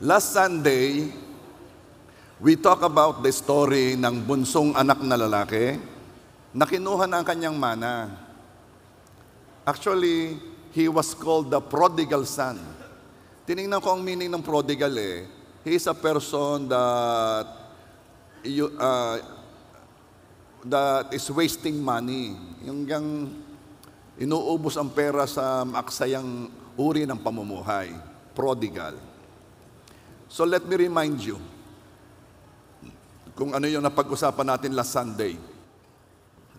Last Sunday, we talk about the story ng bunsong anak na lalaki na kinuha na ang kanyang mana. Actually, he was called the prodigal son. Tinignan ko ang meaning ng prodigal eh. He is a person that is wasting money. Yung inuubos ang pera sa maaksayang uri ng pamumuhay. Prodigal. So let me remind you kung ano yung napag-usapan natin last Sunday.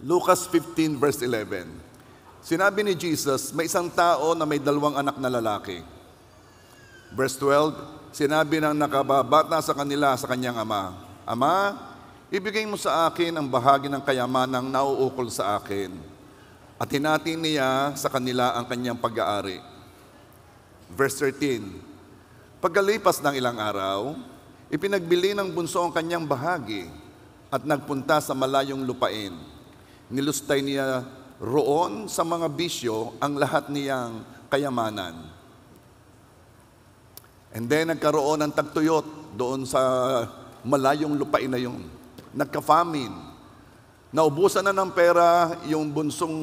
Lucas 15 verse 11. Sinabi ni Jesus, may isang tao na may 2 anak na lalaki. Verse 12, sinabi ng nakababata sa kanila sa kanyang ama, Ama, ibigay mo sa akin ang bahagi ng kayamanang nauukol sa akin. At hinati niya sa kanila ang kanyang pag-aari. Verse 13, pagkalipas ng ilang araw, ipinagbili ng bunso ang kanyang bahagi at nagpunta sa malayong lupain. Nilustay niya roon sa mga bisyo ang lahat niyang kayamanan. And then nagkaroon ng tagtuyot doon sa malayong lupain na yun. Nagka-famine. Naubusan na ng pera yung bunsong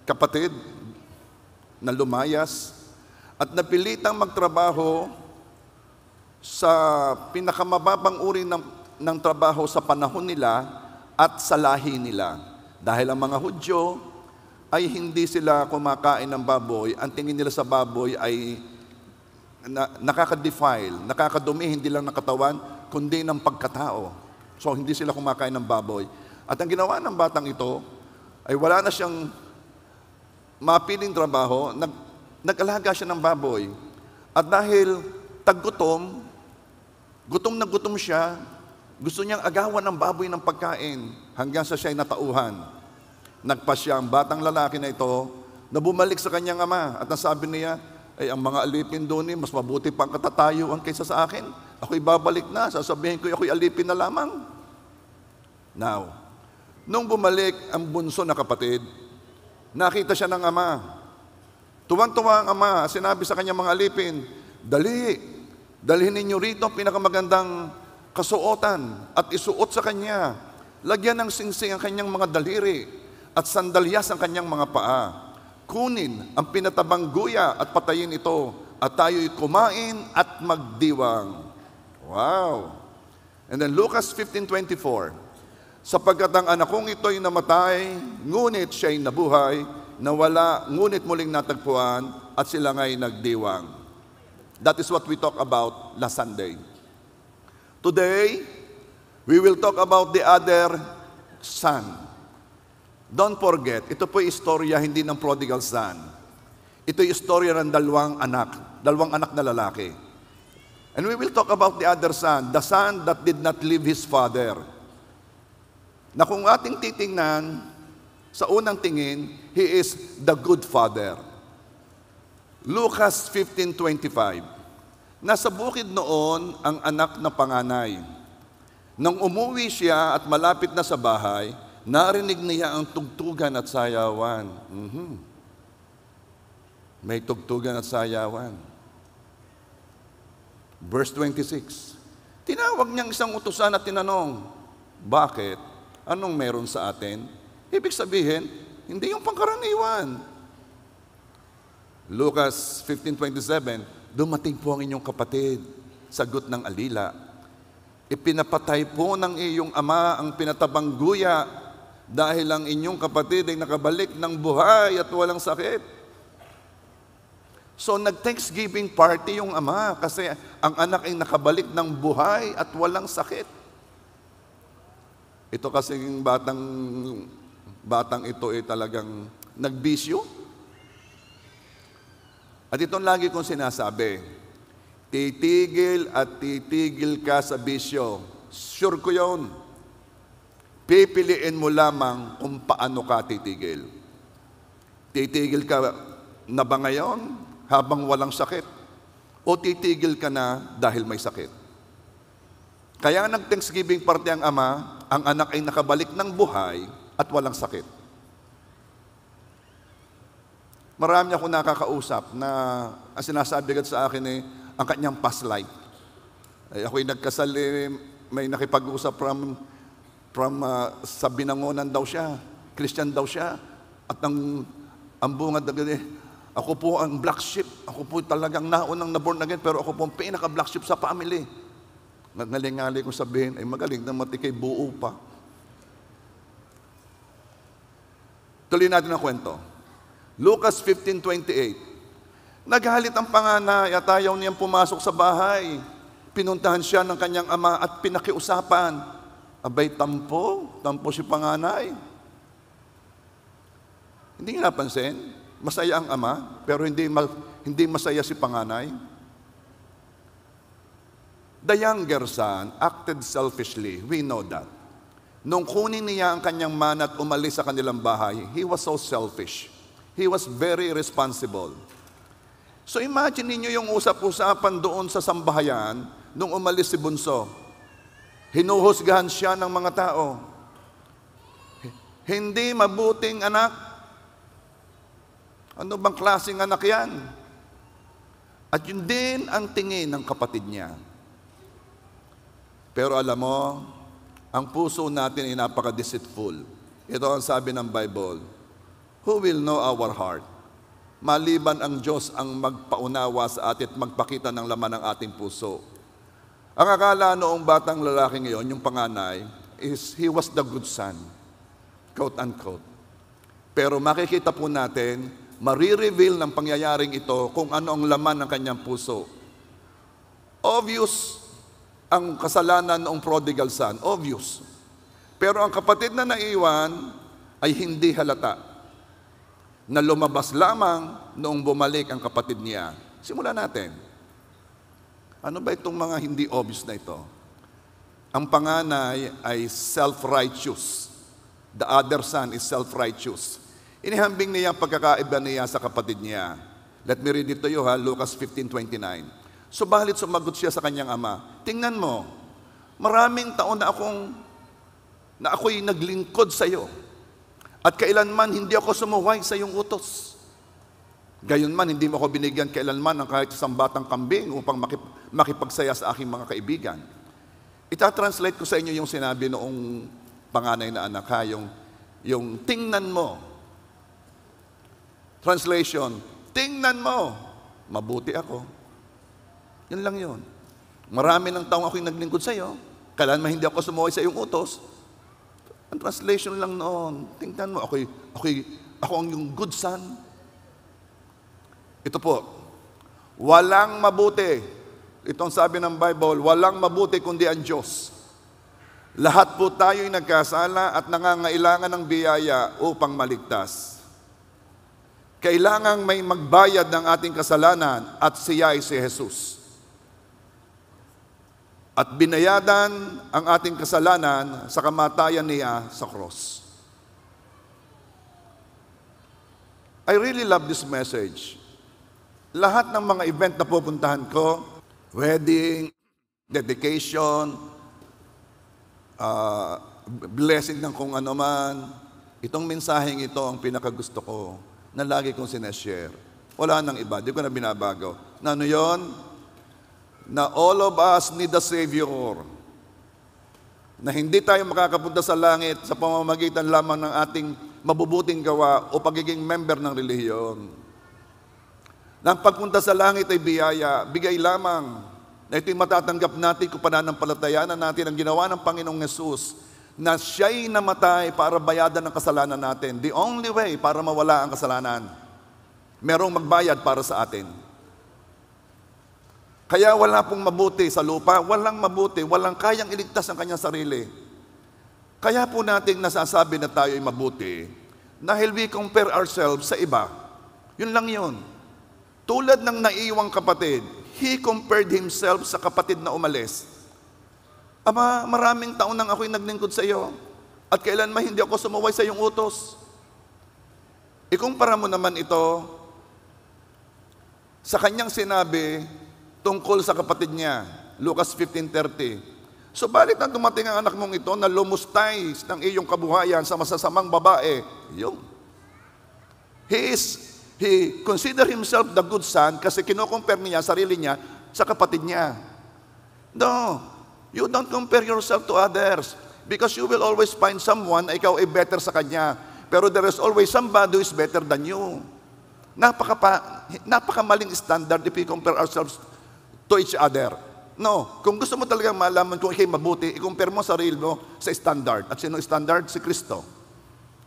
kapatid na lumayas at napilitang magtrabaho sa pinakamababang uri ng trabaho sa panahon nila at sa lahi nila. Dahil ang mga Hudyo ay hindi sila kumakain ng baboy, ang tingin nila sa baboy ay nakaka-defile, nakakadumi hindi lang ng katawan, kundi ng pagkatao. So hindi sila kumakain ng baboy. At ang ginawa ng batang ito ay wala na siyang mapiling trabaho, nag-alaga siya ng baboy. At dahil taggutom, gutom na gutom siya, gusto niyang agawan ng baboy ng pagkain hanggang sa siya'y natauhan. Nagpasya ang batang lalaki na ito na bumalik sa kanyang ama at nasabi niya, ay ang mga alipin doon mas mabuti pang katatayuan kaysa sa akin. Ako'y babalik na, sasabihin ko ako'y alipin na lamang. Now, nung bumalik ang bunso na kapatid, nakita siya ng ama. Tuwang-tuwa ang ama, sinabi sa kanyang mga alipin, dalhin ninyo rito ang pinakamagandang kasuotan at isuot sa kanya. Lagyan ng singsing ang kanyang mga daliri at sandalyas ang kanyang mga paa. Kunin ang pinatabang guya at patayin ito at tayo'y kumain at magdiwang. Wow! And then Lucas 15:24, sapagkat ang anak kong ito'y namatay, ngunit siya'y nabuhay, nawala, ngunit muling natagpuan at sila nga'y nagdiwang. That is what we talk about last Sunday. Today, we will talk about the other son. Don't forget, ito po'y istorya hindi ng prodigal son. Ito'y istorya ng 2 anak na lalaki. And we will talk about the other son, the son that did not leave his father. Na kung ating titingnan, sa unang tingin, he is the good father. Lucas 15:25. Nasa bukid noon ang anak na panganay. Nang umuwi siya at malapit na sa bahay, narinig niya ang tugtugan at sayawan. May tugtugan at sayawan. Verse 26. Tinawag niyang isang utusan at tinanong, bakit? Anong meron sa atin? Ibig sabihin, hindi yung pangkaraniwan. Lucas 15:27, dumating po ang inyong kapatid, sagot ng alila. Ipinapatay po ng iyong ama ang pinatabang guya dahil ang inyong kapatid ay nakabalik ng buhay at walang sakit. So nag-Thanksgiving party yung ama kasi ang anak ay nakabalik ng buhay at walang sakit. Ito kasing batang ito ay talagang nagbisyo. At itong lagi kong sinasabi, titigil at titigil ka sa bisyo. Sure ko yun. Pipiliin mo lamang kung paano ka titigil. Titigil ka na ba ngayon habang walang sakit? O titigil ka na dahil may sakit? Kaya nag-Thanksgiving party ang ama, ang anak ay nakabalik ng buhay at walang sakit. Marami ako nakakausap na ang sinasabi agad sa akin ang kanyang past life. Ay, ako'y nagkasal, may nakipag-usap sa Binangonan daw siya. Christian daw siya. At ang bungad na gani, ako po ang black sheep. Ako po talagang naunang na-born again, pero ako po ang pinaka-black sheep sa family. Nalingali ko sabihin, ay magaling na matikay buo pa. Tuloy natin ang kwento. Lucas 15:28. Naghalit ang panganay at ayaw niyang pumasok sa bahay. Pinuntahan siya ng kanyang ama at pinakiusapan. Abay, tampo si panganay. Hindi niya napansin, masaya ang ama, pero hindi masaya si panganay. The younger son acted selfishly. We know that. Nung kunin niya ang kanyang mana at umalis sa kanilang bahay, he was so selfish. He was very irresponsible. So imagine ninyo yung usap-usapan doon sa sambahayan nung umalis si Bunso. Hinuhusgahan siya ng mga tao. Hindi mabuting anak. Ano bang klaseng anak yan? At yun din ang tingin ng kapatid niya. Pero alam mo, ang puso natin ay napaka-deceitful. Ito ang sabi ng Bible, who will know our heart? Maliban ang Diyos ang magpaunawa sa atin at magpakita ng laman ng ating puso. Ang akala noong batang lalaki ngayon, yung panganay, is he was the good son. Quote unquote. Pero makikita po natin, marireveal ng pangyayaring ito kung ano ang laman ng kanyang puso. Obvious ang kasalanan noong prodigal son, obvious. Pero ang kapatid na naiwan ay hindi halata. Na lumabas lamang noong bumalik ang kapatid niya. Simulan natin. Ano ba itong mga hindi obvious na ito? Ang panganay ay self-righteous. The other son is self-righteous. Inihambing niya ang pagkakaiba niya sa kapatid niya. Let me read it to you, Lucas 15:29. Subalit sumagot siya sa kanyang ama, tingnan mo, maraming taon na ako'y naglingkod sa iyo. At kailanman hindi ako sumuway sa iyong utos. Gayunman, hindi mo ako binigyan kailanman ng kahit isang batang kambing upang makipagsaya sa aking mga kaibigan. Ita-translate ko sa inyo yung sinabi noong panganay na anak, yung tingnan mo. Translation, tingnan mo, mabuti ako. Yan lang yun. Marami ng taong ako'y naglingkod sa iyo, kailanman hindi ako sumuway sa iyong utos. Ang translation lang noon, tingnan mo, ako ang yung good son. Ito po, walang mabuti. Itong sabi ng Bible, walang mabuti kundi ang Diyos. Lahat po tayo'y nagkasala at nangangailangan ng biyaya upang maligtas. Kailangang may magbayad ng ating kasalanan at siya ay si Jesus. At binayadan ang ating kasalanan sa kamatayan niya sa cross. I really love this message. Lahat ng mga event na pupuntahan ko, wedding, dedication, blessing ng kung ano man, itong mensaheng ito ang pinakagusto ko na lagi kong sineshare. Wala nang iba, di ko na binabago. Na ano yun? Na all of us need a Savior. Na hindi tayo makakapunta sa langit sa pamamagitan lamang ng ating mabubuting gawa o pagiging member ng relihiyon. Na ang pagpunta sa langit ay biyaya, bigay lamang. Na ito'y matatanggap natin kung pananampalatayanan natin ang ginawa ng Panginoong Yesus na siya'y namatay para bayadan ng kasalanan natin. The only way para mawala ang kasalanan, merong magbayad para sa atin. Kaya wala pong mabuti sa lupa, walang mabuti, walang kayang iligtas ang kanyang sarili. Kaya po nating nasasabi na tayo ay mabuti dahil we compare ourselves sa iba. Yun lang yun. Tulad ng naiwang kapatid, he compared himself sa kapatid na umalis. Ama, maraming taon nang ako'y naglingkod sa iyo at kailanman hindi ako sumuway sa iyong utos. Ikumpara mo naman ito sa kanyang sinabi tungkol sa kapatid niya, Lucas 15:30. Subalit na dumating ang anak mong ito na lumustay ng iyong kabuhayan sa masasamang babae, yun. He consider himself the good son kasi kinocompare niya sarili niya sa kapatid niya. No. You don't compare yourself to others. Because you will always find someone na ikaw ay better sa kanya. Pero there is always somebody who is better than you. Napakamaling standard if we compare ourselves to each other. No. Kung gusto mo talagang malaman kung ikay mabuti, i-compare mo sarili mo sa standard. At sino standard? Si Kristo.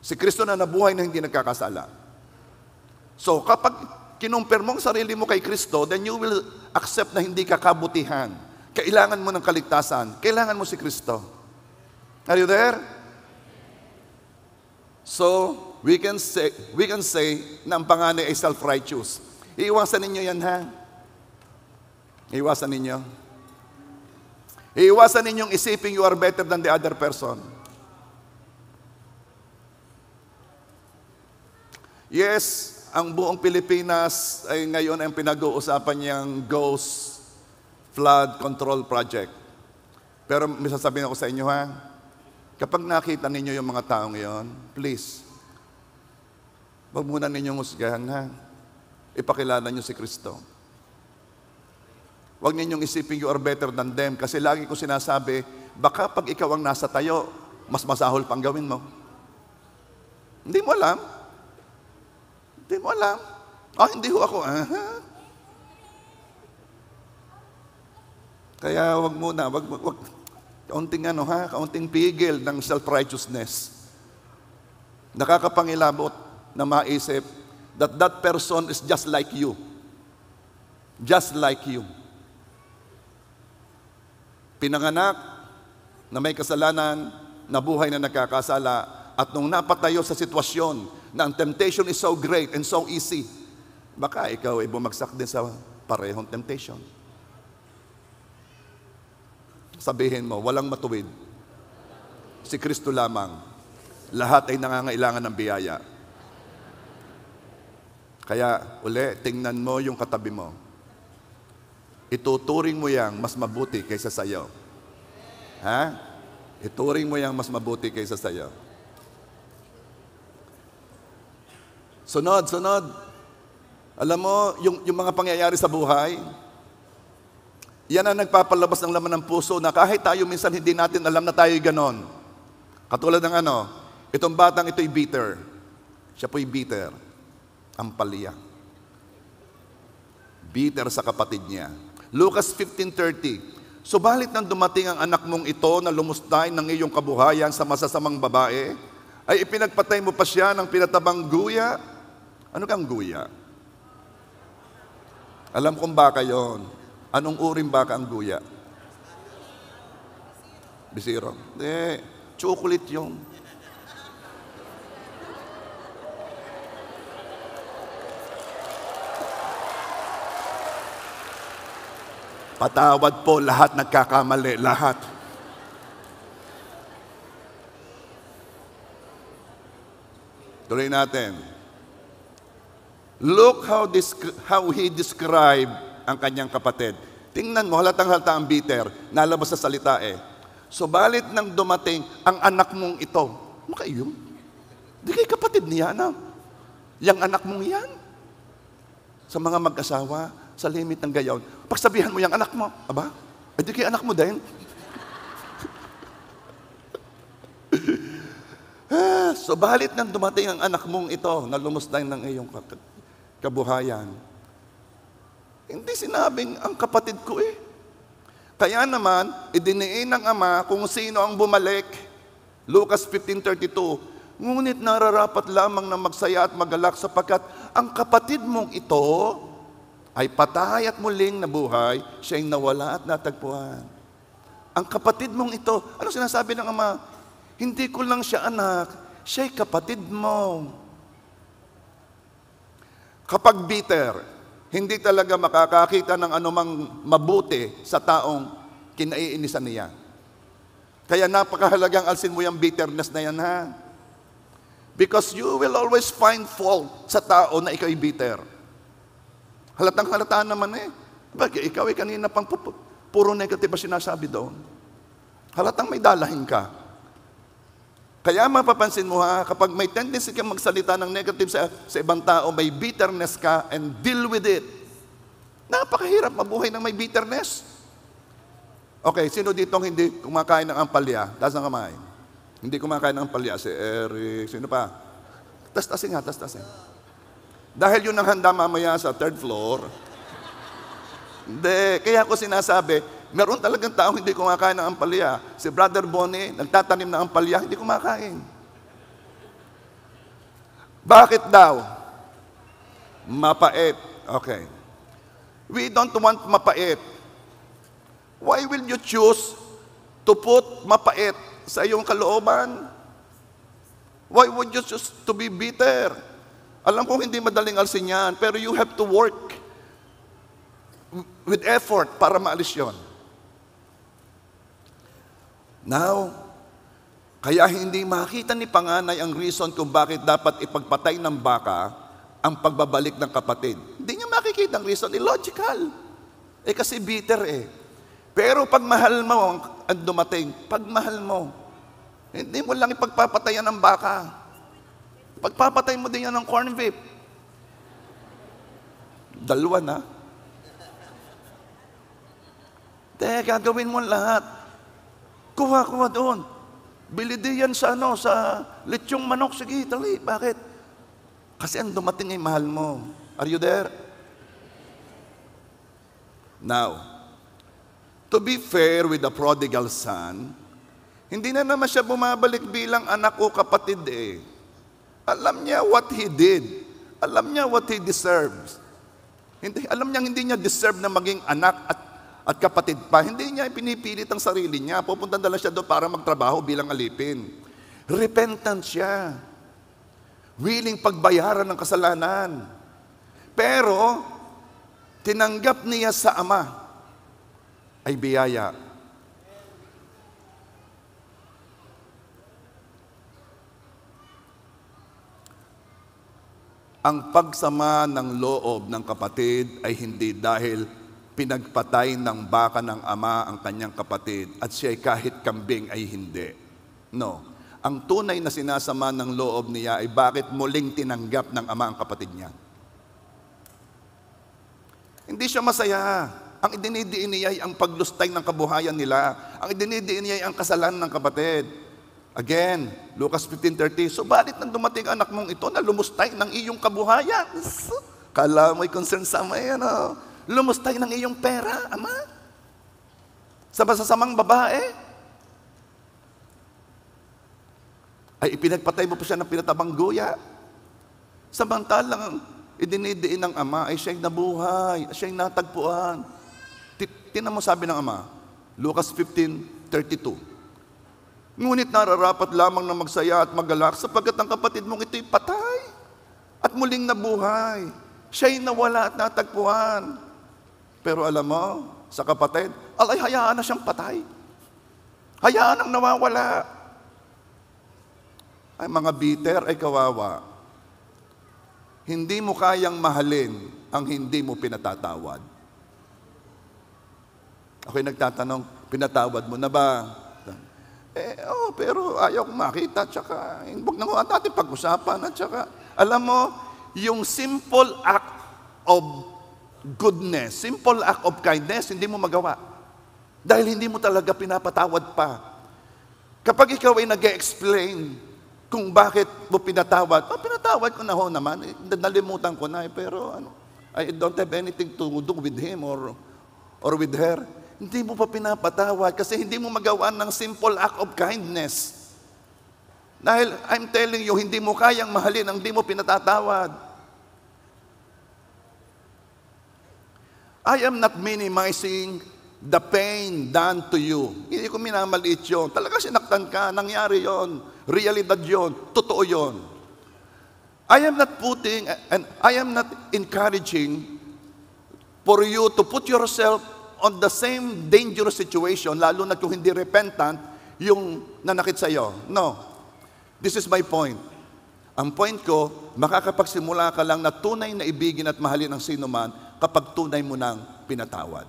Si Kristo na nabuhay na hindi nagkakasala. So, kapag kinumpare mo ang sarili mo kay Kristo, then you will accept na hindi ka kabutihan. Kailangan mo ng kaligtasan. Kailangan mo si Kristo. Are you there? So, we can say na ang panganay ay self-righteous. Iiwasan ninyo yan, ha? Iiwasan ninyo. Iiwasan ninyong isipin you are better than the other person. Yes, ang buong Pilipinas ay ngayon ang pinag-uusapan niyang Ghost Flood Control Project. Pero may sasabihin ako sa inyo, ha? Kapag nakita ninyo yung mga taong yon, please, wag muna ninyong husgahan, ha? Ipakilala nyo si Kristo. Wag ninyong isipin you are better than them kasi lagi ko sinasabi, baka pag ikaw ang nasa tayo, mas masahol pang gawin mo. Hindi mo alam. Hindi mo alam. Hindi ho ako. Kaya wag muna, wag. Kaunting kaunting pigil ng self-righteousness. Nakakapangilabot na maisip that person is just like you. Just like you. Pinanganak na may kasalanan, nabuhay na nagkakasala, at nung napatayo sa sitwasyon na ang temptation is so great and so easy, baka ikaw ay bumagsak din sa parehong temptation. Sabihin mo, walang matuwid. Si Kristo lamang. Lahat ay nangangailangan ng biyaya. Kaya, tingnan mo yung katabi mo. Ituturing mo yang mas mabuti kaysa sayo. Ha? Ituring mo yang mas mabuti kaysa sayo. Sunod. Alam mo, yung mga pangyayari sa buhay, yan ang nagpapalabas ng laman ng puso na kahit tayo minsan hindi natin alam na tayo'y ganon. Katulad ng itong batang ito'y bitter. Siya po'y bitter. Ang palya. Bitter sa kapatid niya. Lucas 15:30. Subalit nang dumating ang anak mong ito na lumustay ng iyong kabuhayan sa masasamang babae, ay ipinagpatay mo pa siya ng pinatabang guya. Ano kang guya? Alam kong baka yon. Anong uring baka ang guya? Bisiro? Hindi. Chocolate yung. Patawad po, lahat nagkakamali. Lahat. Tuloy natin. Look how he described ang kanyang kapatid. Tingnan mo, halatang-halata ang bitter. Nalabas sa salita Subalit nang dumating ang anak mong ito. Makaiyong? Di kay kapatid niya na. Yang anak mong yan. Sa mga mag-asawa, sa limit ng gayaw. Pagsabihan mo yung anak mo, aba? Di kay anak mo din. Subalit nang dumating ang anak mong ito na lumustay ng iyong kabuhayan. Hindi sinabing ang kapatid ko Kaya naman, idiniin ng ama kung sino ang bumalik. Lucas 15:32. Ngunit nararapat lamang na magsaya at magalak sapagkat ang kapatid mong ito ay patay at muling nabuhay, siya'y nawala at natagpuan. Ang kapatid mong ito, ano sinasabi ng ama? Hindi ko lang siya anak, siya'y kapatid mo. Kapag bitter, hindi talaga makakakita ng anumang mabuti sa taong kinaiinisan niya. Kaya napakahalagang alsin mo yung bitterness na yan, ha? Because you will always find fault sa tao na ikaw ay bitter. Halatang halata naman Bakit ikaw ay kanina pang puro negative ba sinasabi doon? Halatang may dalahin ka. Kaya mapapansin mo kapag may tendency kang magsalita ng negative sa ibang tao, may bitterness ka and deal with it. Napakahirap mabuhay ng may bitterness. Okay, sino ditong hindi kumakain ng ampalya? Taas ng kamay. Hindi kumakain ng ampalya. Si Eric, sino pa? Tas-tasin nga, tas-tasin. Dahil yun ang handa mamaya sa third floor. Hindi, kaya ako sinasabi, meron talagang taong hindi kumakain ng ampalya. Si Brother Bonnie, nagtatanim ng ampalya, hindi kumakain. Bakit daw? Mapait. Okay. We don't want mapait. Why will you choose to put mapait sa iyong kalooban? Why would you choose to be bitter? Alam ko hindi madaling alsin yan, pero you have to work with effort para maalis yun. Now, kaya hindi makita ni Panganay ang reason kung bakit dapat ipagpatay ng baka ang pagbabalik ng kapatid. Hindi niya makikita ang reason. Illogical. Kasi bitter Pero pag mahal mo ang dumating, pag mahal mo, hindi mo lang ipagpapatayan ng baka. Pagpapatay mo din yan ng corn beef. Dalawa na. Gagawin mo lahat. Kuha doon. Bili din yan sa lechong manok. Sige, tali. Bakit? Kasi ang dumating ay mahal mo. Are you there? Now, to be fair with the prodigal son, hindi na naman siya bumabalik bilang anak o kapatid Alam niya what he did. Alam niya what he deserves. Alam niya hindi niya deserve na maging anak at kapatid pa. Hindi niya pinipilit ang sarili niya. Pupunta na lang siya doon para magtrabaho bilang alipin. Repentant siya. Willing pagbayaran ng kasalanan. Pero, tinanggap niya sa ama ay biyaya. Ang pagsama ng loob ng kapatid ay hindi dahil pinagpatay ng baka ng ama ang kanyang kapatid at siya'y kahit kambing ay hindi. No. Ang tunay na sinasama ng loob niya ay bakit muling tinanggap ng ama ang kapatid niya. Hindi siya masaya. Ang idinidiin niya ay ang paglustay ng kabuhayan nila. Ang idinidiin niya ay ang kasalanan ng kapatid. Again, Lucas 15:30, subalit nang dumating anak mong ito na lumustay ng iyong kabuhayan. Kala mo'y concern sa ama lumustay ng iyong pera, ama. Sa masasamang babae. Ay ipinagpatay mo pa siya ng pinatabang guya. Samantalang idinidiin ng ama ay siya'y nabuhay, siya'y natagpuan. Tinan mo sabi ng ama, Lucas 15:32. Ngunit nararapat lamang na magsaya at magalak sapagkat ang kapatid mong ito'y patay at muling nabuhay. Siya'y nawala at natagpuan. Pero alam mo, sa kapatid, hayaan na siyang patay. Hayaan ang nawawala. Ay mga bitter ay kawawa. Hindi mo kayang mahalin ang hindi mo pinatatawad. Ako'y nagtatanong, pinatawad mo na ba? Pero ayaw kong makita, tsaka, huwag na natin pag-usapan, at tsaka, alam mo, yung simple act of goodness, simple act of kindness, hindi mo magawa. Dahil hindi mo talaga pinapatawad pa. Kapag ikaw ay nag-explain kung bakit mo pinatawad, pinatawad ko na naman, nalimutan ko na, pero I don't have anything to do with him or with her. Hindi mo pa pinapatawad kasi hindi mo magawa ng simple act of kindness. Dahil I'm telling you, hindi mo kayang mahalin ang hindi mo pinatatawad. I am not minimizing the pain done to you. Hindi ko minamaliit yun. Talaga sinaktan ka, nangyari yon, realidad yon, totoo yon. I am not putting, and I am not encouraging for you to put yourself on the same dangerous situation, lalo na kung hindi repentant, yung nanakit sa iyo. No. This is my point. Ang point ko, makakapagsimula ka lang na tunay na ibigin at mahalin ang sino man kapag tunay mo nang pinatawad.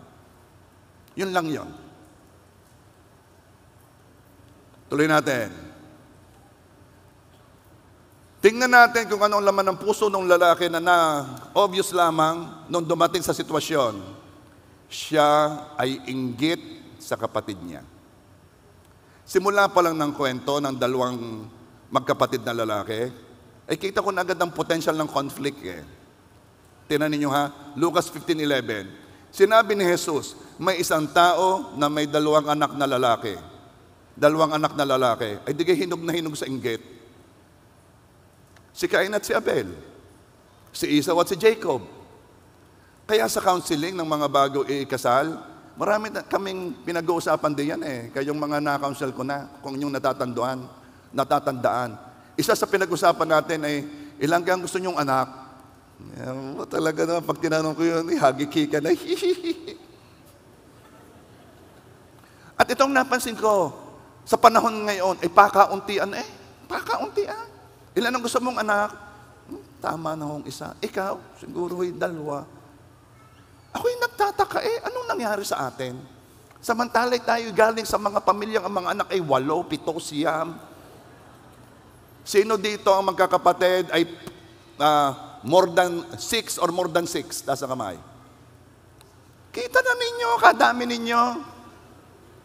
Yun lang yun. Tuloy natin. Tingnan natin kung anong laman ng puso ng lalaki na obvious lamang nung dumating sa sitwasyon. Siya ay inggit sa kapatid niya. Simula pa lang ng kwento ng dalawang magkapatid na lalaki, ay kita ko na agad ang potential ng conflict eh. Tingnan ninyo ha, Lucas 15:11. Sinabi ni Jesus, may isang tao na may dalawang anak na lalaki. Dalawang anak na lalaki, ay di kayo hinog na hinog sa inggit. Si Cain at si Abel. Si Esau at si Jacob. Kaya sa counseling ng mga bago ikasal, marami na kaming pinag-uusapan din yan eh. Kayong mga na-counsel ko na, kung inyong natatandaan. Isa sa pinag-usapan natin ay, ilang kang gusto nyong anak? Talaga naman, pag tinanong ko yun, hagiki ka na. At itong napansin ko, sa panahon ngayon, ay pakauntian eh. Pakauntian. Ilan ang gusto mong anak? Tama na hong isa. Ikaw, siguro ay dalawa. Ako'y nagtataka anong nangyari sa atin? Samantalay tayo galing sa mga pamilyang ang mga anak ay 8, 7, 9. Sino dito ang magkakapatid ay more than 6 or more than 6? Taas ang kamay. Kita na ninyo, kadami ninyo.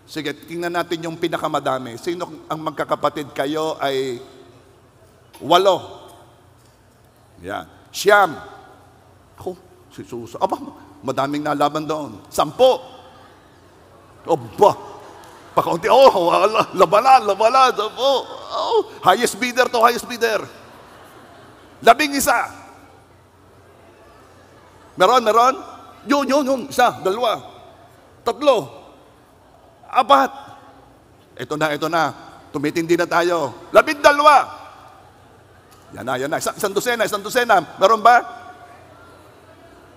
Sige, tingnan natin yung pinakamadami. Sino ang magkakapatid? Kayo ay 8. Yan. Siyam. Ako, si Susa. Aba, madaming nalaban doon. 10. Aba, pakaunti. Oh, labanan. 10. Oh, highest bidder to highest bidder. 11. Meron. Yun. 1, 2, 3. 4. Ito na. Tumitindi na tayo. 12. Yan na. Isang dosena. Meron ba?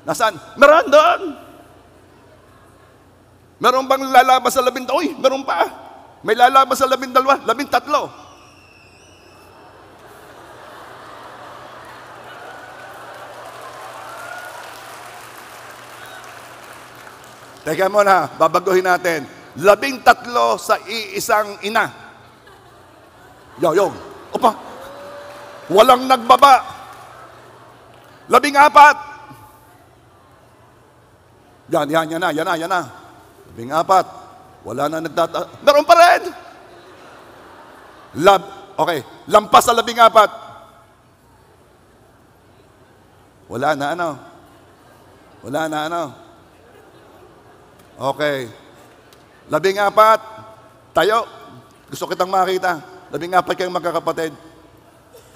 Nasaan? Meron doon. Meron bang lalabas sa 12? Uy, meron pa. May lalabas sa 12, 13. Teka muna, babaguhin natin. 13 sa iisang ina. Yung. Opa, walang nagbaba. 14. Yan na. 14. Wala na meron pa rin. Okay, lampas sa 14. Wala na ano. Okay. 14. Tayo. Gusto kitang makita. 14 kayong magkakapatid.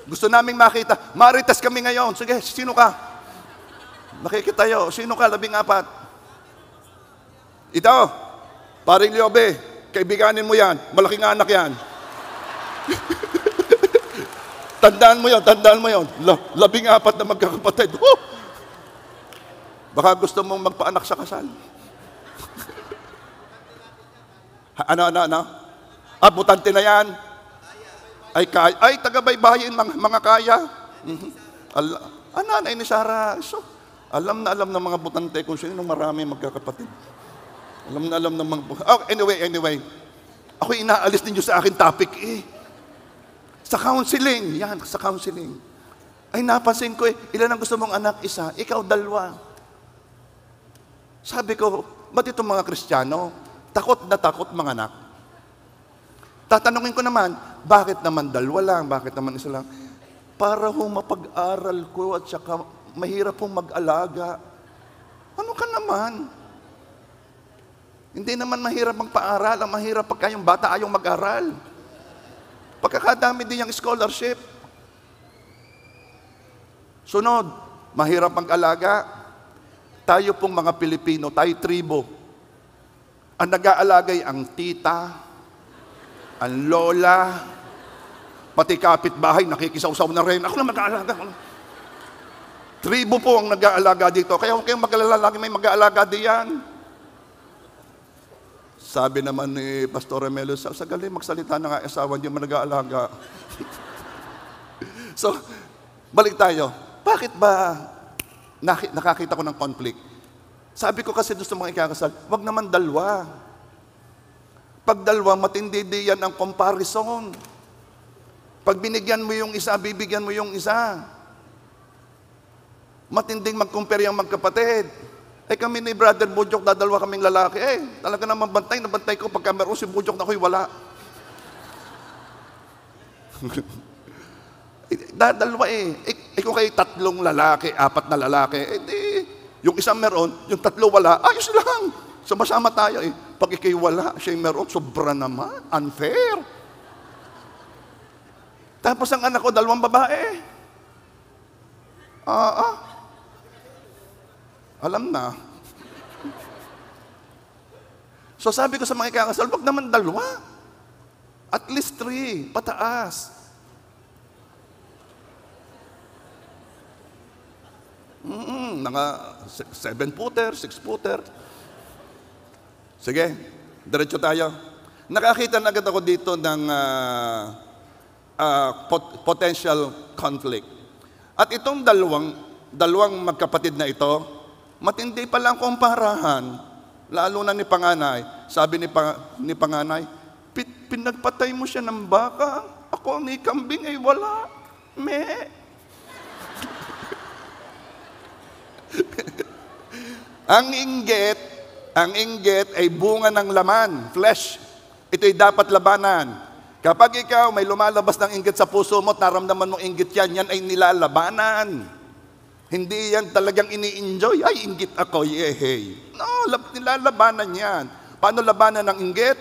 Gusto naming makita. Marites kami ngayon. Sige, sino ka? Makikitayo. Sino ka? 14. Ito, paring Liobe, kaibiganin mo yan. Malaking anak yan. Tandaan mo yon. 14 na magkakapatid. Baka gusto mong magpaanak sa kasal. Ano? Butante na yan. Ay, taga-baybayin, mga kaya. Nanay ni Sarah. So, alam na ng mga butante kung sino marami magkakapatid. Alam ng mga... Oh, anyway. Ako inaalis ninyo sa akin topic eh. Sa counseling. Yan, sa counseling. Ay, napansin ko ilan ang gusto mong anak? 1. Ikaw 2. Sabi ko, ba't itong mga Kristiyano? Takot na takot mga anak. Tatanungin ko naman, bakit naman 2 lang? Bakit naman 1 lang? Para mapag-aral ko at saka mahirap mag-alaga. Ano ka naman? Hindi naman mahirap magpaaral. Ang mahirap pagka yung bata ayaw mag-aral. Pagkakadami din yung scholarship. Sunod, mahirap mag-alaga. Tayo pong mga Pilipino, tayo tribo. Ang nag-aalagay ang tita, ang lola, pati kapitbahay, nakikisawsaw na rin. Ako na mag-aalaga. Tribo po ang nag-aalaga dito. Kaya huwag kayong mag-alala, lagi may mag-aalaga diyan. Sabi naman ni Pastor Remelo, sa galing magsalita na nga asawa niyo nag-aalaga. So, balik tayo. Bakit ba nakakita ko ng conflict? Sabi ko kasi doon sa mga ikakasal, wag naman 2. Pag 2, matindi di yan ang comparison. Pag binigyan mo yung isa, bibigyan mo yung isa. Matinding mag-compare yung magkapatid. Kami ni Brother Bujok, dadalawa kaming lalaki. Talaga naman bantay na bantay ko. Pagka meron si Bujok na ako'y wala. Dadalawa kung kayo 3 lalaki, 4 na lalaki, yung isang meron, yung 3 wala, ayos lang. Sama-sama tayo Pag ikay wala, siya'y meron, sobra naman. Unfair. Tapos ang anak ko, 2 babae. Alam na. So sabi ko sa mga ikakasal, wag naman 2. At least 3, pataas. Mga 7-footer, 6-footer. Sige, diretso tayo. Nakakita na agad ako dito ng potential conflict. At itong dalawang magkapatid na ito, matindi pa lang kumparahan. Lalo na ni panganay. Sabi ni panganay, pinagpatay mo siya ng baka. Ako ni kambing ay wala. Ang inggit ay bunga ng laman, flesh. Ito'y dapat labanan. Kapag ikaw may lumalabas ng inggit sa puso mo at naramdaman mong inggit yan ay nilalabanan. Hindi yan talagang ini-enjoy. Ay, inggit ako, yehey. No, nilalabanan yan. Paano labanan ng inggit?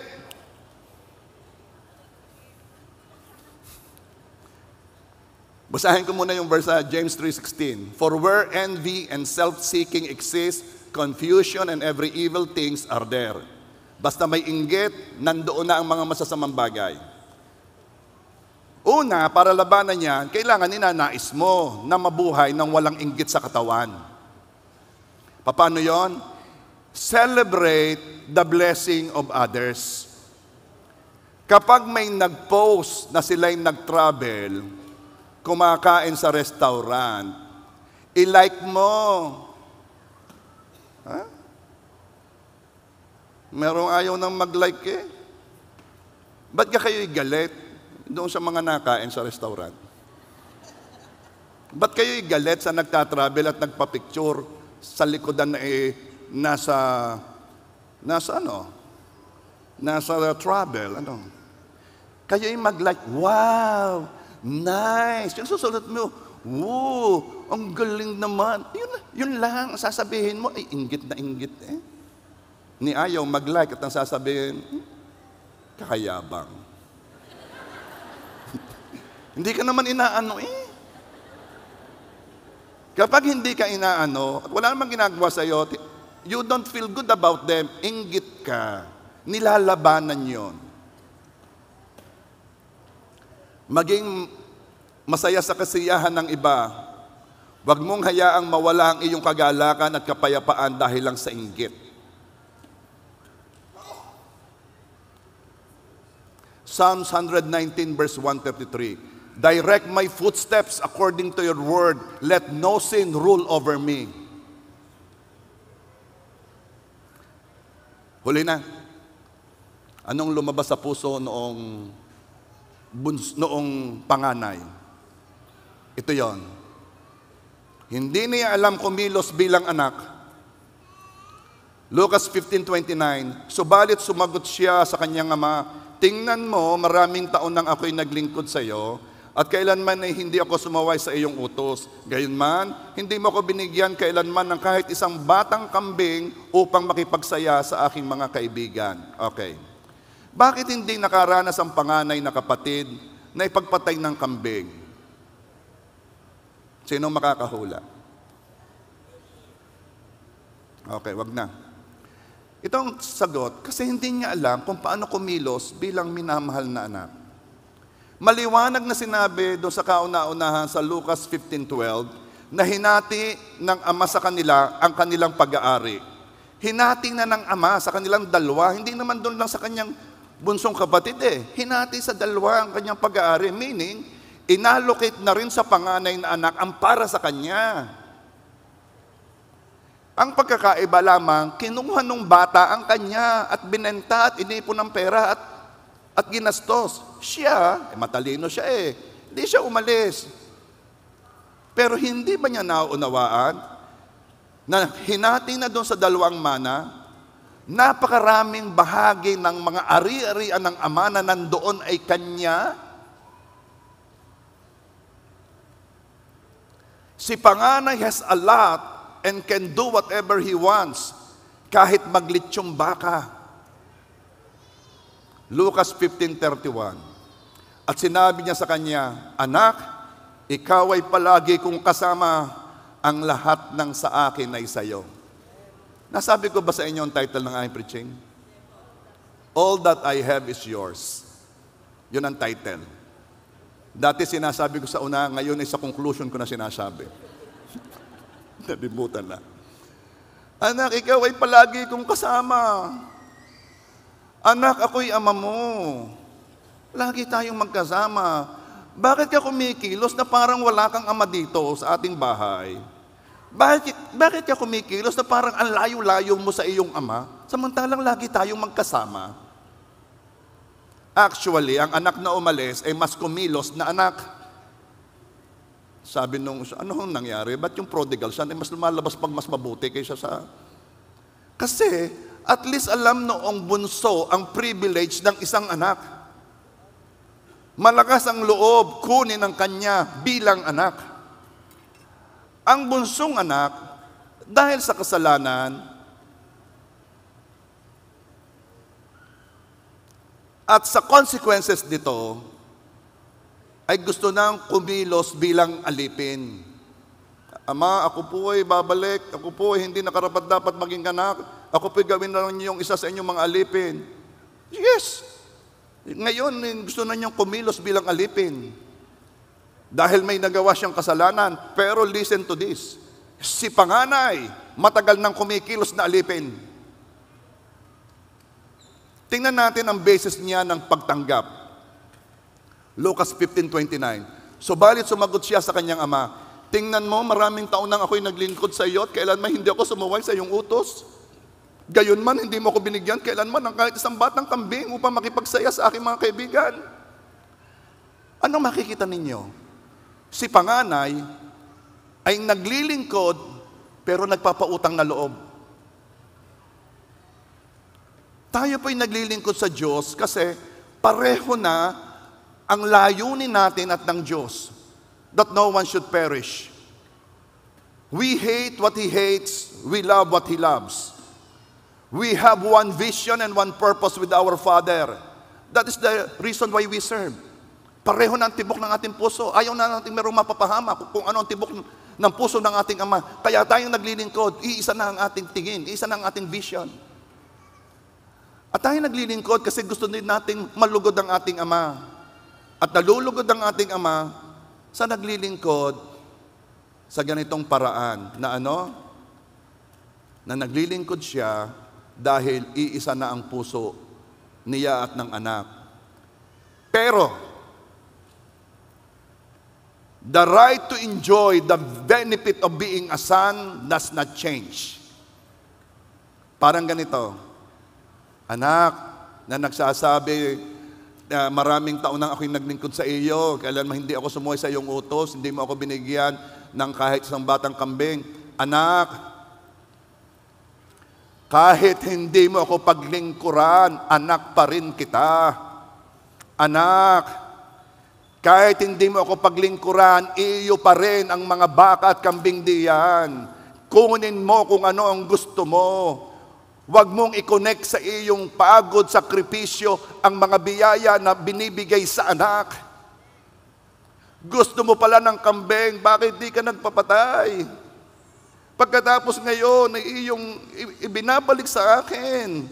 Basahin ko muna yung verse sa James 3:16. For where envy and self-seeking exist, confusion and every evil things are there. Basta may inggit, nandoon na ang mga masasamang bagay. Una, para labanan yan, kailangan ninanais mo na mabuhay ng walang inggit sa katawan. Paano yon? Celebrate the blessing of others. Kapag may nag-post na sila'y nag-travel, kumakain sa restaurant, i-like mo. Merong ayaw nang mag-like Ba't ka kayo'y galit doon sa mga nakain sa restaurant? Ba't kayo'y galit sa nagtatravel at nagpa-picture sa likodan na nasa travel, Kayo'y mag-like, wow, nice. Yung susunod mo, wow, ang galing naman. Yun lang, ang sasabihin mo, ay inggit na inggit Ni ayaw mag-like at ang sasabihin, kakayabang. Hindi ka naman inaano Kapag hindi ka inaano, at wala namang ginagawa sa'yo, you don't feel good about them, inggit ka. Nilalabanan yon. Maging masaya sa kasiyahan ng iba. Huwag mong hayaang mawala ang iyong kagalakan at kapayapaan dahil lang sa inggit. Psalms 119 verse 133. Direct my footsteps according to your word. Let no sin rule over me. Huli na. Anong lumabas sa puso noong panganay? Ito yon. Hindi niya alam kumilos bilang anak. Lucas 15:29. Subalit sumagot siya sa kanyang ama, tingnan mo, maraming taon nang ako'y naglingkod sa iyo, at kailanman ay hindi ako sumaway sa iyong utos. Gayunman, hindi mo ako binigyan kailanman ng kahit isang batang kambing upang makipagsaya sa aking mga kaibigan. Okay. Bakit hindi nakaranas ang panganay na kapatid na ipagpatay ng kambing? Sino makakahula? Okay, wag na. Itong sagot, kasi hindi niya alam kung paano kumilos bilang minamahal na anak. Maliwanag na sinabi doon sa kauna-unahan sa Lucas 15:12 na hinati ng ama sa kanila ang kanilang pag-aari. Hinati na ng ama sa kanilang dalawa, hindi naman doon lang sa kanyang bunsong kapatid Hinati sa dalawa ang kanyang pag-aari, meaning, inallocate na rin sa panganay na anak ang para sa kanya. Ang pagkakaiba lamang, kinuha nung bata ang kanya at binenta at inipon ng pera at ginastos. Siya, matalino siya hindi siya umalis. Pero hindi ba niya nauunawaan na hinati na doon sa dalawang mana, napakaraming bahagi ng mga ari-arian ng ama na nandoon ay kanya. Si panganay has a lot and can do whatever he wants, kahit maglitsyong baka. Lucas 15:31. At sinabi niya sa kanya, "Anak, ikaw ay palagi kong kasama, ang lahat ng sa akin ay sa iyo." Nasabi ko ba sa inyo ang title ng aking preaching? All that I have is yours. Yun ang title. Dati sinasabi ko sa una, ngayon ay sa conclusion ko na sinasabi. Nalimutan na. Anak, ikaw ay palagi kong kasama. Anak, ako'y ama mo. Lagi tayong magkasama. Bakit ka kumikilos na parang wala kang ama dito sa ating bahay? Bakit ka kumikilos na parang ang layo-layo mo sa iyong ama, samantalang lagi tayong magkasama? Actually, ang anak na umalis ay mas kumilos na anak. Sabi nung, ano nangyari? Ba't yung prodigal son ay mas lumalabas pag mas mabuti kaysa sa... Kasi, at least alam noong bunso ang privilege ng isang anak. Malakas ang loob, kunin ang kanya bilang anak. Ang bunsong anak, dahil sa kasalanan, at sa consequences nito, ay gusto nang kumilos bilang alipin. Ama, ako po ay babalik, ako po ay hindi nakarapat-dapat maging anak, ako po ay gawin na lang niyong isa sa inyong mga alipin. Yes! Ngayon, gusto na niyang kumilos bilang alipin. Dahil may nagawa siyang kasalanan. Pero listen to this. Si panganay, matagal nang kumikilos na alipin. Tingnan natin ang basis niya ng pagtanggap. Lucas 15:29. Subalit sumagot siya sa kanyang ama, "Tingnan mo, maraming taon nang ako'y naglingkod sa iyo at kailanman hindi ako sumuway sa iyong utos. Gayon man, hindi mo ako binigyan kailanman ng kahit isang batang kambing upang makipagsaya sa aking mga kaibigan." Anong makikita ninyo? Si panganay ay naglilingkod pero nagpapautang na loob. Tayo po'y naglilingkod sa Diyos kasi pareho na ang layunin natin at ng Diyos, that no one should perish. We hate what He hates, we love what He loves. We have one vision and one purpose with our Father. That is the reason why we serve. Pareho na ang tibok ng ating puso. Ayaw na natin merong mapapahama kung ano ang tibok ng puso ng ating Ama. Kaya tayong naglilingkod, iisa na ang ating tingin, iisa na ang ating vision. At tayo naglilingkod kasi gusto din nating malugod ang ating Ama. At nalulugod ang ating Ama sa naglilingkod sa ganitong paraan na ano? Na naglilingkod siya dahil iisa na ang puso niya at ng anak. Pero, the right to enjoy the benefit of being a son does not change. Parang ganito, anak na nagsasabi, maraming taon nang ako'y naglingkod sa iyo, kailanman hindi ako sumuway sa iyong utos, hindi mo ako binigyan ng kahit isang batang kambing. Anak, kahit hindi mo ako paglingkuran, anak pa rin kita. Anak, kahit hindi mo ako paglingkuran, iyo pa rin ang mga baka at kambing diyan. Kunin mo kung ano ang gusto mo. Huwag mong i-connect sa iyong pagod, sakripisyo, ang mga biyaya na binibigay sa anak. Gusto mo pala ng kambing, bakit di ka nagpapatay? Pagkatapos ngayon, ay iyong ibinabalik sa akin.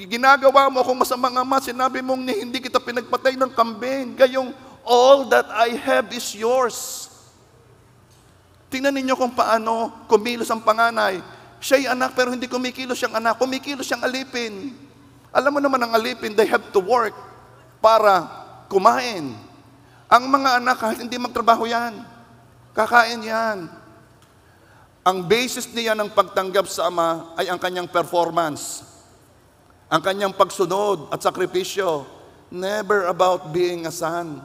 Ginagawa mo akong masamang ama, sinabi mong hindi kita pinagpatay ng kambing. Gayong, all that I have is yours. Tingnan ninyo kung paano kumilos ang panganay. Siya'y anak pero hindi kumikilos siyang anak, kumikilos siyang alipin. Alam mo naman ang alipin, they have to work para kumain. Ang mga anak, kahit hindi magtrabaho yan, kakain yan. Ang basis niya ng pagtanggap sa ama ay ang kanyang performance, ang kanyang pagsunod at sakripisyo. Never about being a son.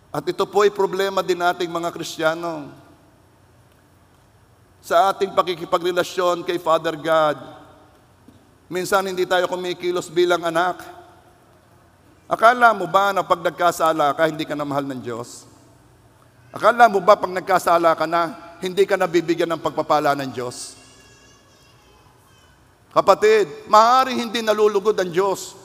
At ito po ay problema din nating mga Kristiyano. sa ating pakikipagrelasyon kay Father God. Minsan hindi tayo kumikilos bilang anak. Akala mo ba na pag nagkasala ka, hindi ka na mahal ng Diyos? Akala mo ba pag nagkasala ka na, hindi ka nabibigyan ng pagpapala ng Diyos? Kapatid, maaaring hindi nalulugod ang Diyos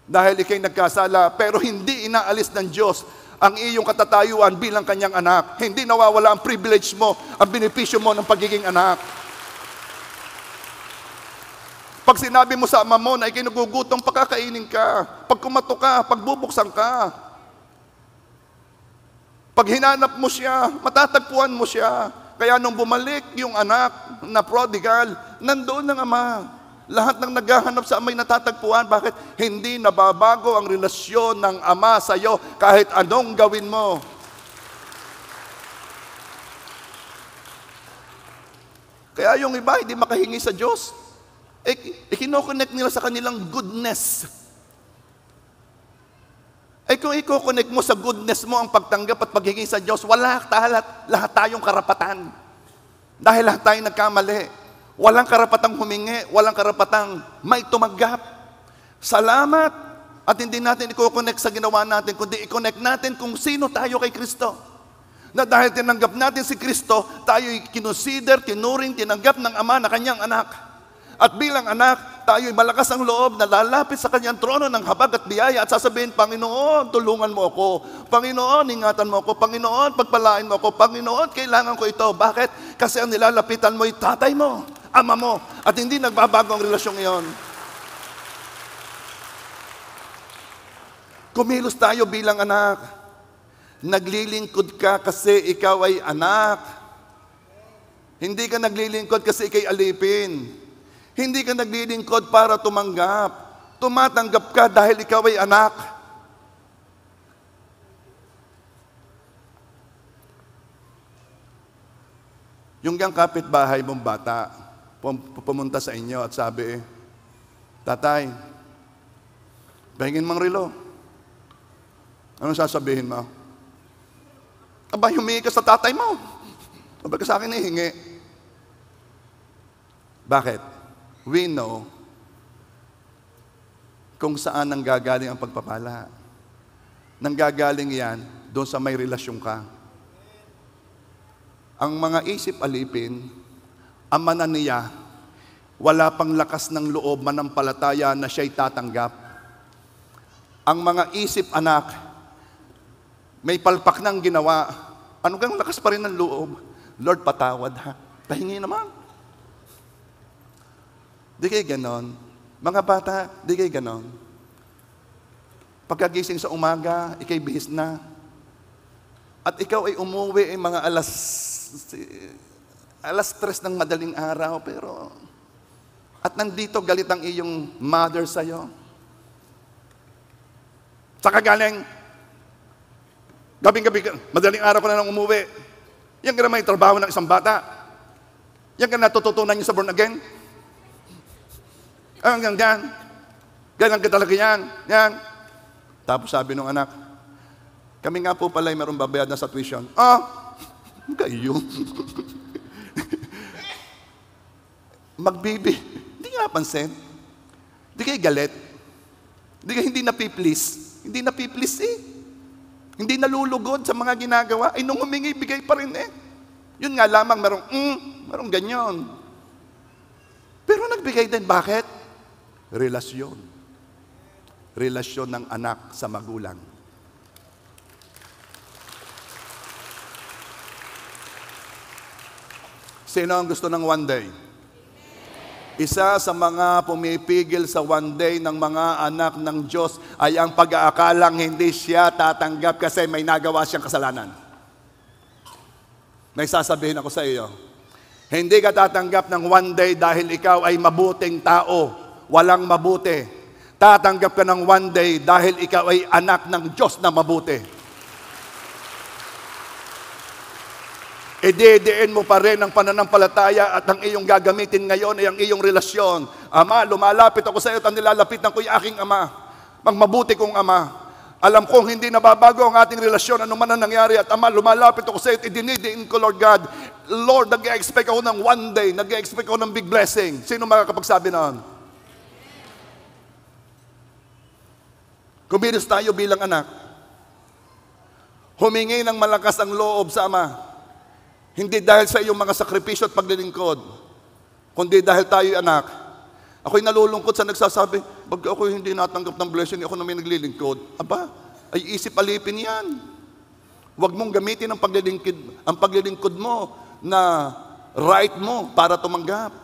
dahil ikay nagkasala, pero hindi inaalis ng Diyos ang iyong katatayuan bilang kanyang anak. Hindi nawawala ang privilege mo, ang benepisyo mo ng pagiging anak. Pag sinabi mo sa ama mo na ikinugugutom, pagkakainin ka. Pag kumato ka, pagbubuksan ka. Pag hinanap mo siya, matatagpuan mo siya. Kaya nung bumalik yung anak na prodigal, nandoon ng ama. Lahat ng naghahanap sa ama'y natatagpuan. Bakit? Hindi nababago ang relasyon ng ama sa iyo kahit anong gawin mo. Kaya yung iba hindi makahingi sa Diyos. Ikino-connect nila sa kanilang goodness. Kung i-connect mo sa goodness mo ang pagtanggap at paghingi sa Diyos, lahat tayong karapatan. Dahil lahat tayong nagkamali. Walang karapatang humingi, walang karapatang may tumanggap. Salamat. At hindi natin i-connect sa ginawa natin, kundi i-connect natin kung sino tayo kay Kristo. Na dahil tinanggap natin si Kristo, tayo'y kinusider, tinuring, tinanggap ng Ama na kanyang anak. At bilang anak, tayo'y malakas ang loob na lalapit sa kanyang trono ng habag at biyaya at sasabihin, Panginoon, tulungan mo ako. Panginoon, ingatan mo ako. Panginoon, pagpalain mo ako. Panginoon, kailangan ko ito. Bakit? Kasi ang nilalapitan mo'y tatay mo, ama mo, at hindi nagbabago ang relasyong iyon. Kumilos tayo bilang anak. Naglilingkod ka kasi ikaw ay anak. Hindi ka naglilingkod kasi ikay alipin. Hindi ka naglilingkod para tumanggap. Tumatanggap ka dahil ikaw ay anak. Yung kapitbahay mong bata, pumunta sa inyo at sabi, Tatay, pahingin mang relo. Anong sasabihin mo? Aba, humingi ka sa tatay mo. Aba ka sa akin hihingi. Bakit? We know kung saan nanggagaling ang pagpapala. Nanggagaling yan doon sa may relasyon ka. Ang mga isip alipin, ang mananiya, wala pang lakas ng loob manampalataya na siya'y tatanggap. Ang mga isip anak, may palpak ng ginawa, ano kang lakas pa rin ng loob? Lord, patawad ha. Pahingi naman. Di kayo ganon. Mga bata, di kayo ganon. Pagkagising sa umaga, ikay bihis na. At ikaw ay umuwi ay mga alas 3 ng madaling araw, pero at nandito galit ang iyong mother sa'yo. Saka galing, gabing-gabi, madaling araw ko na nang umuwi. Yan ka na may trabaho ng isang bata. Yan ka natututunan niyo sa born again. Hanggang yan. Ganyan ka talaga yan. Yan. Tapos sabi ng anak, kami nga po pala ay mayroong babayad na sa tuition. Kayo. Magbibi. Hindi nga napansin. Hindi kayo galit. Hindi napiplease. Hindi napiplease eh. Hindi nalulugod sa mga ginagawa. Ay nung humingi, bigay pa rin eh. Yun nga lamang, merong ganyan. Pero nagbigay din. Bakit? Relasyon. Relasyon ng anak sa magulang. Sino ang gusto ng one day? Isa sa mga pumipigil sa one day ng mga anak ng Diyos ay ang pag-aakalang hindi siya tatanggap kasi may nagawa siyang kasalanan. May sasabihin ako sa iyo, hindi ka tatanggap ng one day dahil ikaw ay mabuting tao, walang mabuti. Tatanggap ka ng one day dahil ikaw ay anak ng Diyos na mabuti. Idediin mo pa rin ang pananampalataya at ang iyong gagamitin ngayon ay ang iyong relasyon. Ama, lumalapit ako sa iyo at ang nilalapitan ko ay aking ama. Magmabuti kong ama. Alam kong hindi nababago ang ating relasyon, ano man ang nangyari. At Ama, lumalapit ako sa iyo at idinidiin ko, Lord God, Lord, nag-expect ako ng one day, nag-expect ako ng big blessing. Sino makakapagsabi noon? Kumilos tayo bilang anak. Humingi ng malakas ang loob sa Ama. Hindi dahil sa iyong mga sakripisyo at paglilingkod, kundi dahil tayo'y anak. Ako'y nalulungkot sa nagsasabi, pag ako'y hindi natanggap ng blessing, ako na may naglilingkod. Aba, ay isip alipin yan. Huwag mong gamitin ang paglilingkod mo na right mo para tumanggap.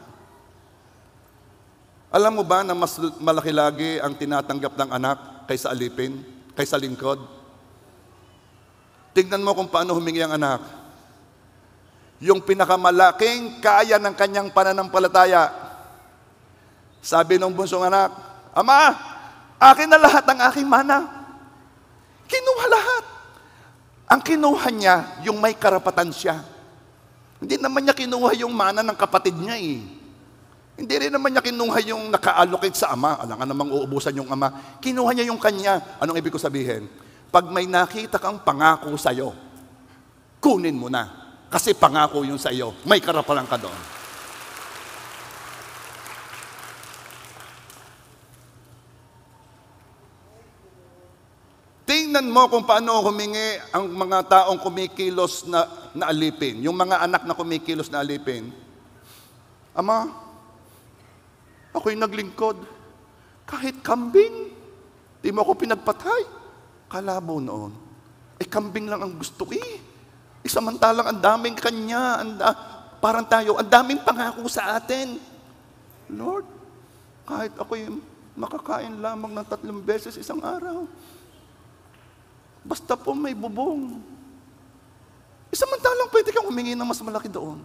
Alam mo ba na mas malaki lagi ang tinatanggap ng anak kaysa alipin, kaysa lingkod? Tignan mo kung paano humingi ang anak. Yung pinakamalaking kaya ng kanyang pananampalataya. Sabi ng bunsong anak, Ama, akin na lahat ang aking mana. Kinuha lahat. Ang kinuha niya, yung may karapatan siya. Hindi naman niya kinuha yung mana ng kapatid niya eh. Hindi rin naman niya kinuha yung naka-allocate sa ama. Alam nga namang uubusan yung ama. Kinuha niya yung kanya. Anong ibig ko sabihin? Pag may nakita kang pangako sa'yo, kunin mo na. Kasi pangako yun sa'yo. May karapatan ka doon. Tingnan mo kung paano humingi ang mga taong kumikilos na alipin. Yung mga anak na kumikilos na alipin. Ama, ako'y naglingkod. Kahit kambing, di mo ako pinagpatay. Kalabo noon. Kambing lang ang gusto ko eh. Samantalang ang daming kanya, parang tayo, ang daming pangako sa atin. Lord, kahit ako'y makakain lamang ng 3 beses isang araw, basta po may bubong. Samantalang pwede kang humingi ng mas malaki doon.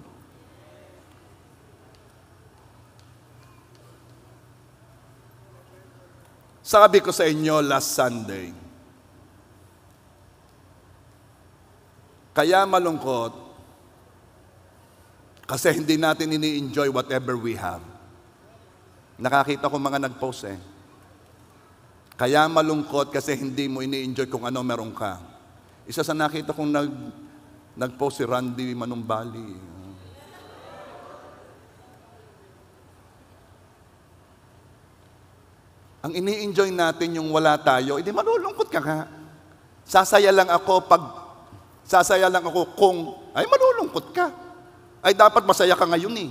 Sabi ko sa inyo last Sunday, kaya malungkot kasi hindi natin ini-enjoy whatever we have. Nakakita ko mga nag-post eh. Kaya malungkot kasi hindi mo ini-enjoy kung ano meron ka. Isa sa nakita kong nag-post si Randy Manumbali. Ang ini-enjoy natin yung wala tayo, hindi malulungkot ka nga. Sasaya lang ako kung, ay malulungkot ka. Ay dapat masaya ka ngayon eh.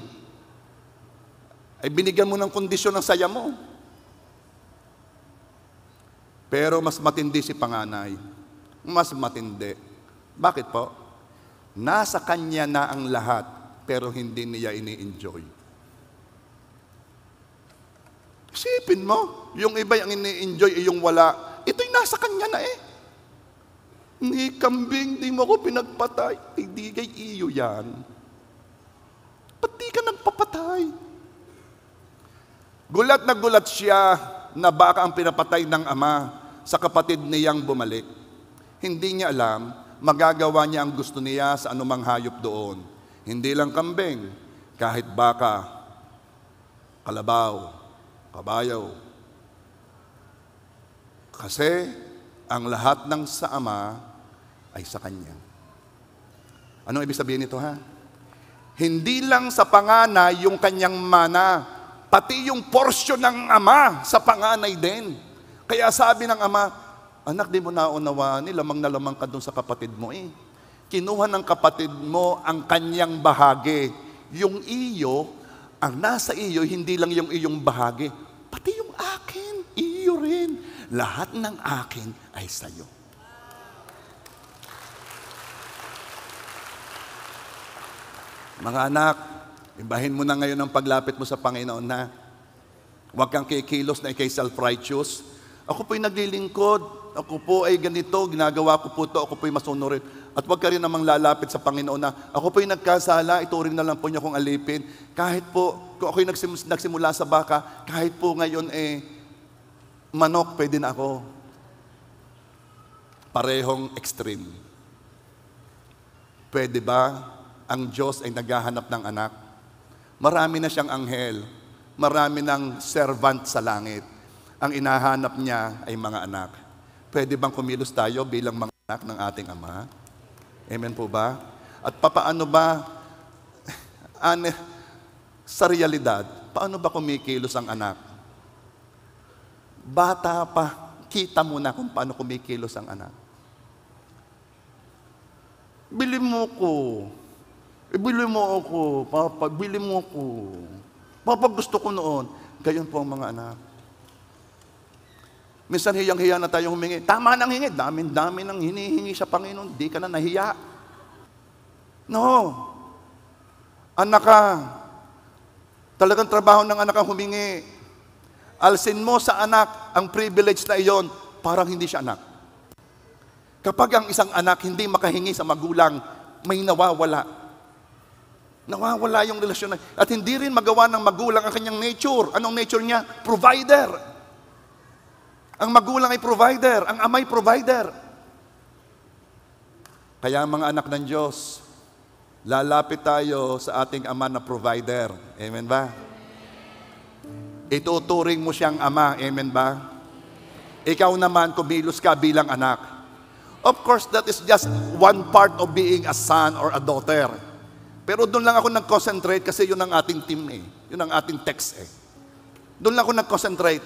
Ay binigyan mo ng kondisyon ng saya mo. Pero mas matindi si panganay. Mas matindi. Bakit po? Nasa kanya na ang lahat, pero hindi niya ini-enjoy. Isipin mo, yung iba yung ini-enjoy, yung wala, ito'y nasa kanya na eh. Ni kambing, di mo ko pinagpatay. Hindi kay iyo yan. Ba't di ka nagpapatay? Gulat na gulat siya na baka ang pinapatay ng ama sa kapatid niyang bumalik. Hindi niya alam, magagawa niya ang gusto niya sa anumang hayop doon. Hindi lang kambing, kahit baka, kalabaw, kabayaw. Kasi ang lahat ng sa Ama ay sa Kanya. Anong ibig sabihin nito ha? Hindi lang sa panganay yung kanyang mana, pati yung porsyon ng Ama sa panganay din. Kaya sabi ng Ama, anak, di mo naunawaan, lamang na lamang ka dun sa kapatid mo eh. Kinuha ng kapatid mo ang kanyang bahagi. Yung iyo, ang nasa iyo, hindi lang yung iyong bahagi, pati yung akin, iyo rin. Lahat ng akin ay sa'yo. Mga anak, ibahin mo na ngayon ang paglapit mo sa Panginoon na huwag kang kikilos na ikay self-righteous. Ako po'y naglilingkod, ako po ay ganito, ginagawa ko po ito, ako po'y masunurin. At huwag ka rin namang lalapit sa Panginoon na ako po'y nagkasala, ituring na lang po niya kung alipin. Kahit po, kung ako'y nagsimula sa baka, kahit po ngayon manok, pwede na ako. Parehong extreme. Pwede ba ang Diyos ay naghahanap ng anak? Marami na siyang anghel. Marami ng servant sa langit. Ang inahanap niya ay mga anak. Pwede bang kumilos tayo bilang mga anak ng ating Ama? Amen po ba? At papaano ba sa realidad, paano ba kumikilos ang anak? Bata pa, kita mo na kung paano kumikilos ang anak. Bili mo ko. Bili mo ako. Papa, bili mo ako. Papa, gusto ko noon. Gayon po ang mga anak. Minsan hiyang-hiya na tayong humingi. Tama nang hingi. Dami-dami nang hinihingi sa Panginoon. Di ka na nahiya. No. Anak ka. Talagang trabaho ng anak ang humingi. Alsin mo sa anak ang privilege na iyon, parang hindi siya anak. Kapag ang isang anak hindi makahingi sa magulang, may nawawala. Nawawala yung relasyon. At hindi rin magawa ng magulang ang kanyang nature. Anong nature niya? Provider. Ang magulang ay provider. Ang ama ay provider. Kaya mga anak ng Diyos, lalapit tayo sa ating ama na provider. Amen ba? Ituturing mo siyang ama. Amen ba? Ikaw naman, kumilos ka bilang anak. Of course, that is just one part of being a son or a daughter. Pero doon lang ako nag-concentrate kasi yun ang ating team eh. Yun ang ating text eh. Doon lang ako nag-concentrate.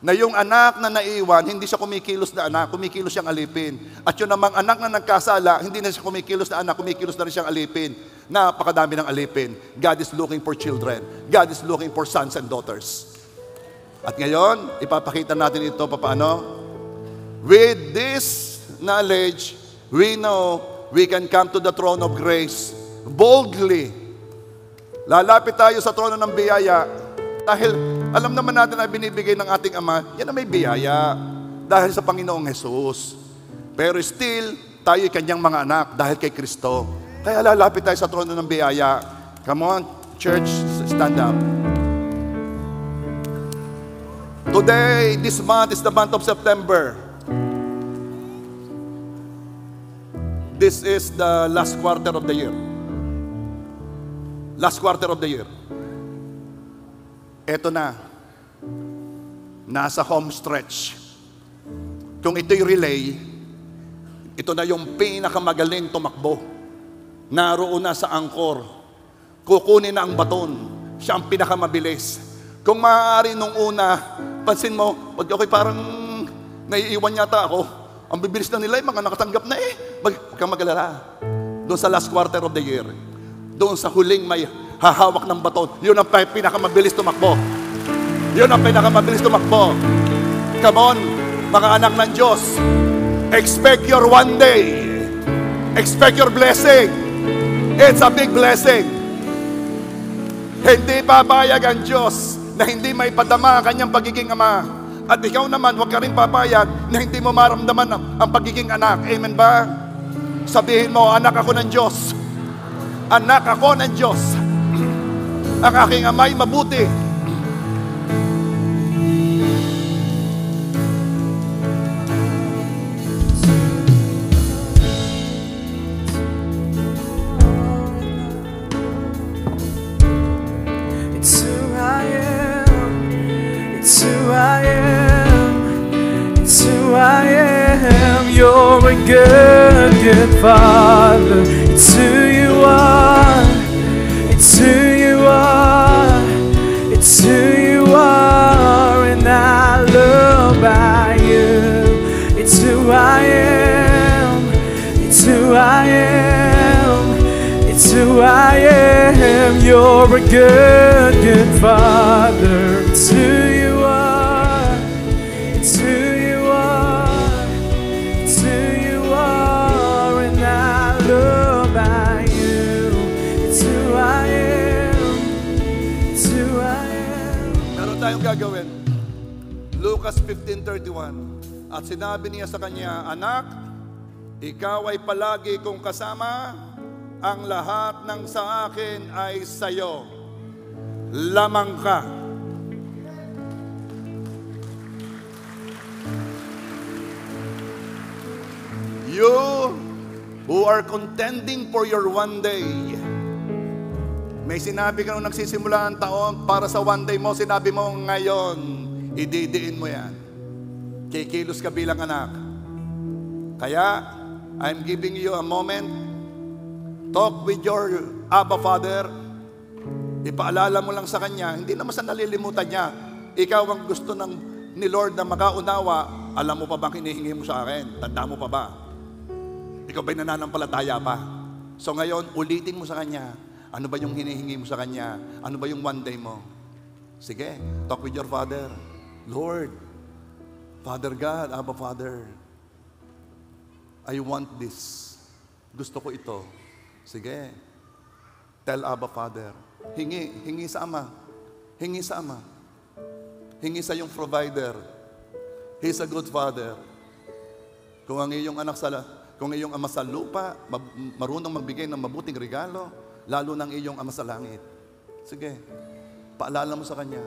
Na yung anak na naiwan, hindi siya kumikilos na anak, kumikilos siyang alipin. At yun namang anak na nagkasala, hindi na siya kumikilos na anak, kumikilos na rin siyang alipin. Napakadami ng alipin. God is looking for children. God is looking for sons and daughters. At ngayon, ipapakita natin ito paano. With this knowledge, we know we can come to the throne of grace boldly. Lalapit tayo sa trono ng biyaya dahil alam naman natin na binibigay ng ating Ama, yan na may biyaya dahil sa Panginoong Jesus. Pero still, tayo ay kanyang mga anak dahil kay Kristo. Kaya lalapit tayo sa trono ng biyaya. Come on, church, stand up. Today, this month is the month of September. This is the last quarter of the year. Last quarter of the year. Ito na. Nasa home stretch. Kung ito'y relay, ito na yung pinakamagaling tumakbo. Naroon na sa angkor. Kukunin na ang baton. Siya ang pinakamabilis. Kung maaari nung una, pansin mo, pag ako'y parang naiiwan yata ako, ang bibilis na nila, mga nakatanggap na eh. Huwag kang mag-alala. Doon sa last quarter of the year, doon sa huling may hahawak ng baton, yun ang pinakamabilis tumakbo. Yun ang pinakamabilis tumakbo. Come on, mga anak ng Diyos. Expect your one day. Expect your blessing. It's a big blessing. Hindi papayag ang Diyos na hindi may padama ang kanyang pagiging ama. At ikaw naman, huwag ka rin papayag na hindi mo maramdaman ang pagiging anak. Amen ba? Sabihin mo, anak ako ng Diyos. Anak ako ng Diyos. Ang aking ama'y mabuti. It's who I am. It's who I am. It's who I am. You're a good, good Father. It's who you are. It's who you are. It's who you are. And I love by you. It's who I am. It's who I am. It's who I am. You're a good, good Father. It's who you are. It's who you are. It's who you are. And I love by you. It's who I am. It's who I am. Meron tayong gagawin. Lucas 15:31. At sinabi niya sa kanya, anak, ikaw ay palagi kong kasama, ang lahat ng sa akin ay sayo. Lamang ka. You who are contending for your one day. May sinabi ka nung nagsisimula ang taon, para sa one day mo, sinabi mo ngayon, ididiin mo yan. Kikilos ka bilang anak. Kaya, I'm giving you a moment. Talk with your Abba Father. Ipaalala mo lang sa Kanya, hindi naman sa nalilimutan niya. Ikaw ang gusto ni Lord na makaunawa. Alam mo pa bang hinihingi mo sa akin? Tanda mo pa ba? Ikaw ba'y nananampalataya pa? So ngayon, ulitin mo sa Kanya. Ano ba yung hinihingi mo sa Kanya? Ano ba yung one day mo? Sige, talk with your Father. Lord, Father God, Abba Father, I want this. Gusto ko ito. Sige, tell Abba Father. Hingi sa Ama. Hingi sa Ama. Hingi sa iyong provider. He's a good Father. Kung ang iyong kung iyong ama sa lupa, marunong magbigay ng mabuting regalo, lalo ng iyong ama sa langit. Sige, paalala mo sa Kanya.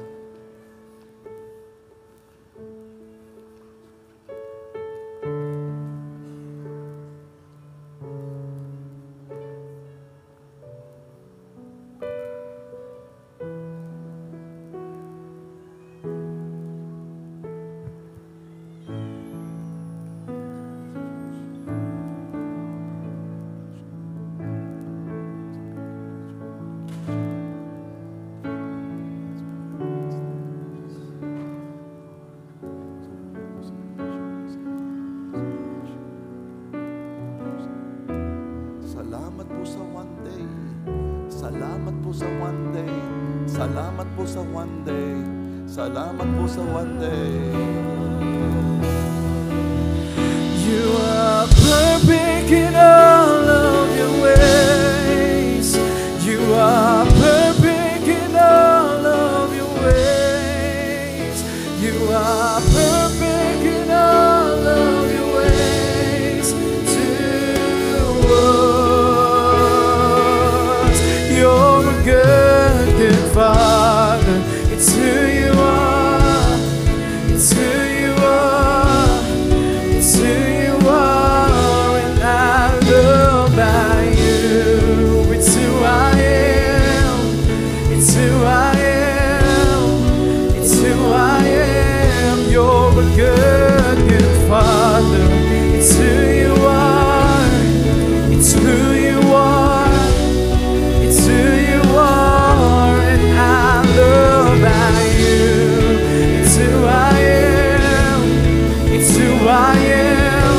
Salamat po sa one day. Salamat po sa one day. Salamat po sa one day. Salamat po sa one day. You are perfect in all of your ways. You are perfect in all of your ways. You are perfect in all of your ways to us. You're a good, good Father. It's who you are. It's who you are. It's who you are, and I love by you. It's who I am. It's who I am. It's who I am. You're a good, good Father. It's who you are. It's who you are. It's who you are, and I love by you. It's who I am. It's who I am.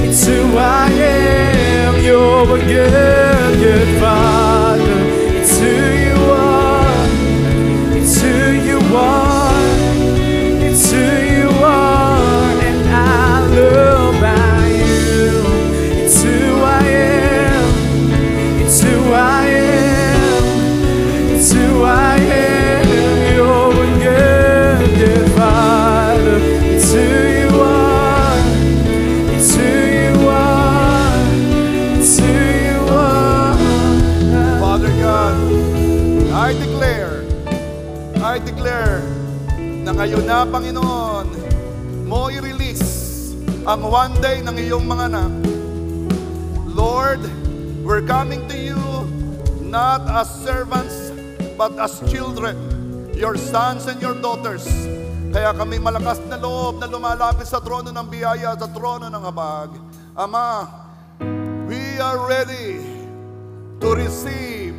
It's who I am. You're a good, good Father. It's who you are. It's who you are. It's who you are, and I love by you. It's who I am. It's who I am. It's who I am. You're a good, good Father. It's who you are. It's who you are. It's who you are. Father God, I declare na ngayon na, Panginoon, mo i-release ang one day ng iyong mga anak. Lord, we're coming to you not as servants, but as children, your sons and your daughters. Kaya kami malakas na loob na lumalapit sa trono ng biyaya, sa trono ng habag. Ama, we are ready to receive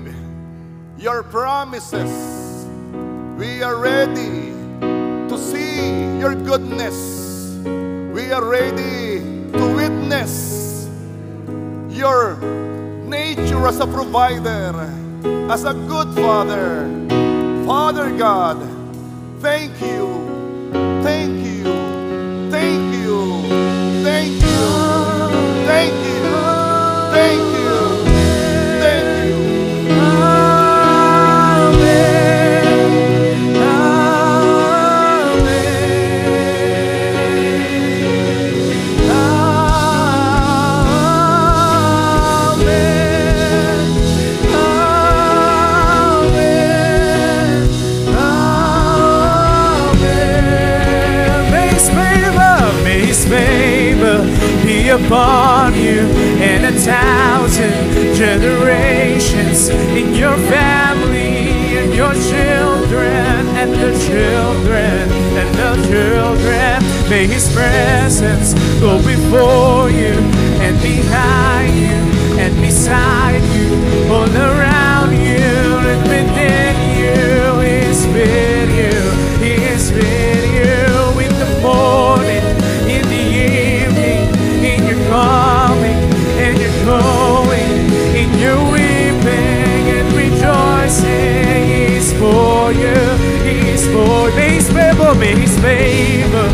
your promises. We are ready to see your goodness. We are ready to witness your nature as a provider, as a good Father. Father God, thank you, thank you, thank you, thank you, thank you, thank you, thank you. Favor be upon you and 1,000 generations in your family and your children and the children and the children. May His presence go before you and behind you and beside you, all around you and within. favor, may His favor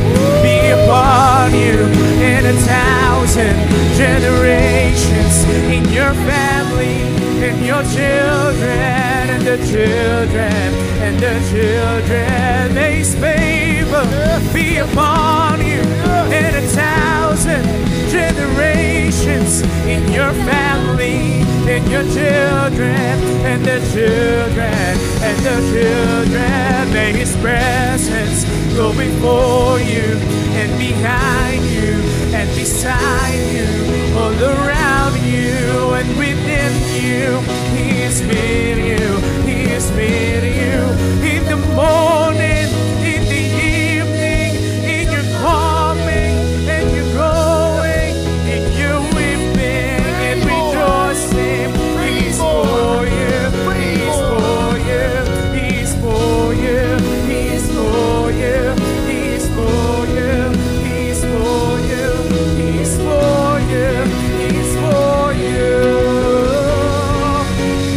be upon you in 1,000 generations, in your family, in your children, and the children, and the children. May His favor be upon you in 1,000 generations, in your family, in your children, and the children, and the children. May His presence go before you, and behind you, and beside you, all around you, and within you. He is with you, He is with you, in the morning, in the evening, in your coming, and your going, in your weeping and rejoicing. He's for you, He's for you, He's for you, He's for you, He's for you, He's for you, He's for you, He's for you.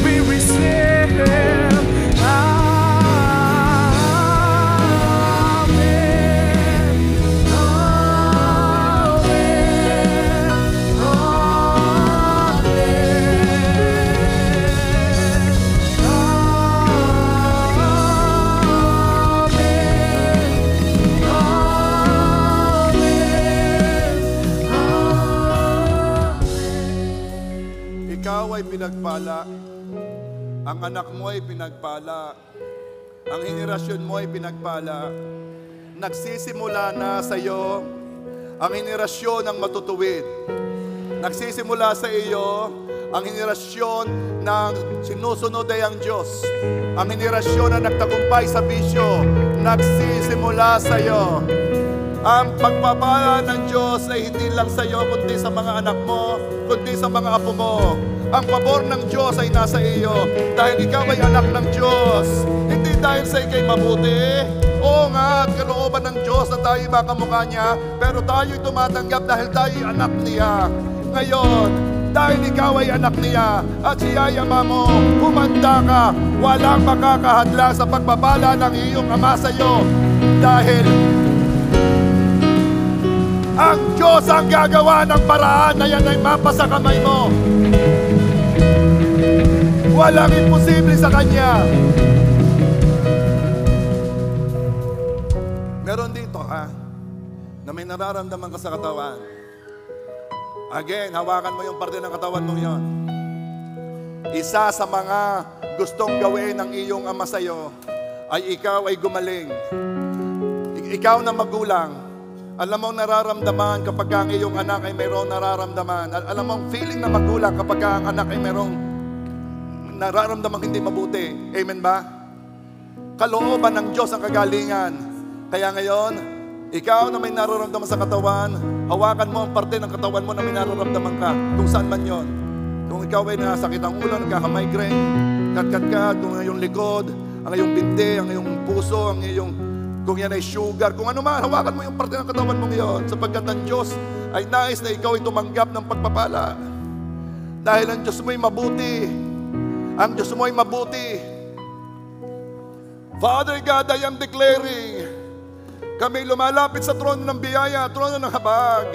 We receive Him. Ikaw ay pinagpala, ang anak mo ay pinagpala, ang henerasyon mo ay pinagpala. Nagsisimula na sa iyo ang henerasyon ng matutuwid. Nagsisimula sa iyo ang henerasyon ng sinusunod ay ang Diyos. Ang henerasyon na nagtagumpay sa bisyo, nagsisimula sa iyo. Ang pagpapala ng Diyos ay hindi lang sa iyo, kundi sa mga anak mo, kundi sa mga apo mo. Ang pabor ng Diyos ay nasa iyo dahil ikaw ay anak ng Diyos. Hindi dahil sa ikay mabuti. Oo nga, at kalooban ng Diyos na tayo makamukha niya, pero tayo'y tumatanggap dahil tayo'y anak niya. Ngayon, dahil ikaw ay anak niya at siya ay ama mo, humanda ka. Walang makakahadlang sa pagpapala ng iyong ama sa iyo dahil ang Diyos ang gagawa ng paraan na yan ay mapa sa kamay mo. Walang imposible sa Kanya. Meron dito na may nararamdaman ka sa katawan. Again, hawakan mo yung parte ng katawan mo yon. Isa sa mga gustong gawin ng iyong ama sa iyo ay ikaw ay gumaling. Ikaw na magulang. Alam mo ang nararamdaman kapag ang iyong anak ay mayroong nararamdaman. Alam mo ang feeling na magulang kapag ang anak ay mayroong nararamdaman hindi mabuti. Amen ba? Kalooban ng Diyos ang kagalingan. Kaya ngayon, ikaw na may nararamdaman sa katawan, hawakan mo ang parte ng katawan mo na may nararamdaman ka. Kung saan man yon. Kung ikaw ay nasakit ang ulo, nagkaka-migraine, kat-kat-kat, kung ang iyong likod, ang iyong binti, ang iyong puso, ang iyong kung yan ay sugar, kung ano man, hawakan mo yung parte ng katawan mong iyon sapagkat ang Diyos ay nais na ikaw ay tumanggap ng pagpapala. Dahil ang Diyos mo ay mabuti. Ang Diyos mo ay mabuti. Father God, I am declaring, kami lumalapit sa trono ng biyaya, trono ng habag.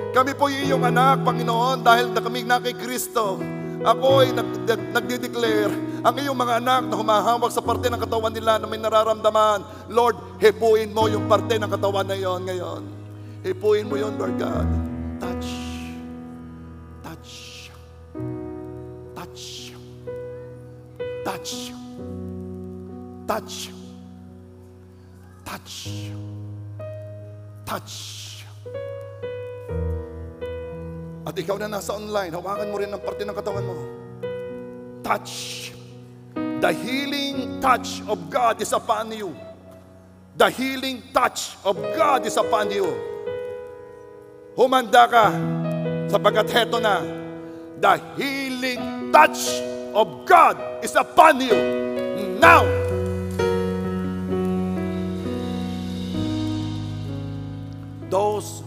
Kami po iyong anak, Panginoon, dahil na kami na kay Kristo. Ako ay nagdideclare, ang iyong mga anak na humahawak sa parte ng katawan nila na may nararamdaman, Lord, hipuin mo yung parte ng katawan na yon ngayon. Hipuin mo yon, Lord God. Touch. Touch. Touch. Touch. Touch. Touch. Touch. At ikaw na nasa online, hawakan mo rin ang parte ng katawan mo. Touch. The healing touch of God is upon you. The healing touch of God is upon you. Humanda ka, sapagkat heto na. The healing touch of God is upon you. Now! Those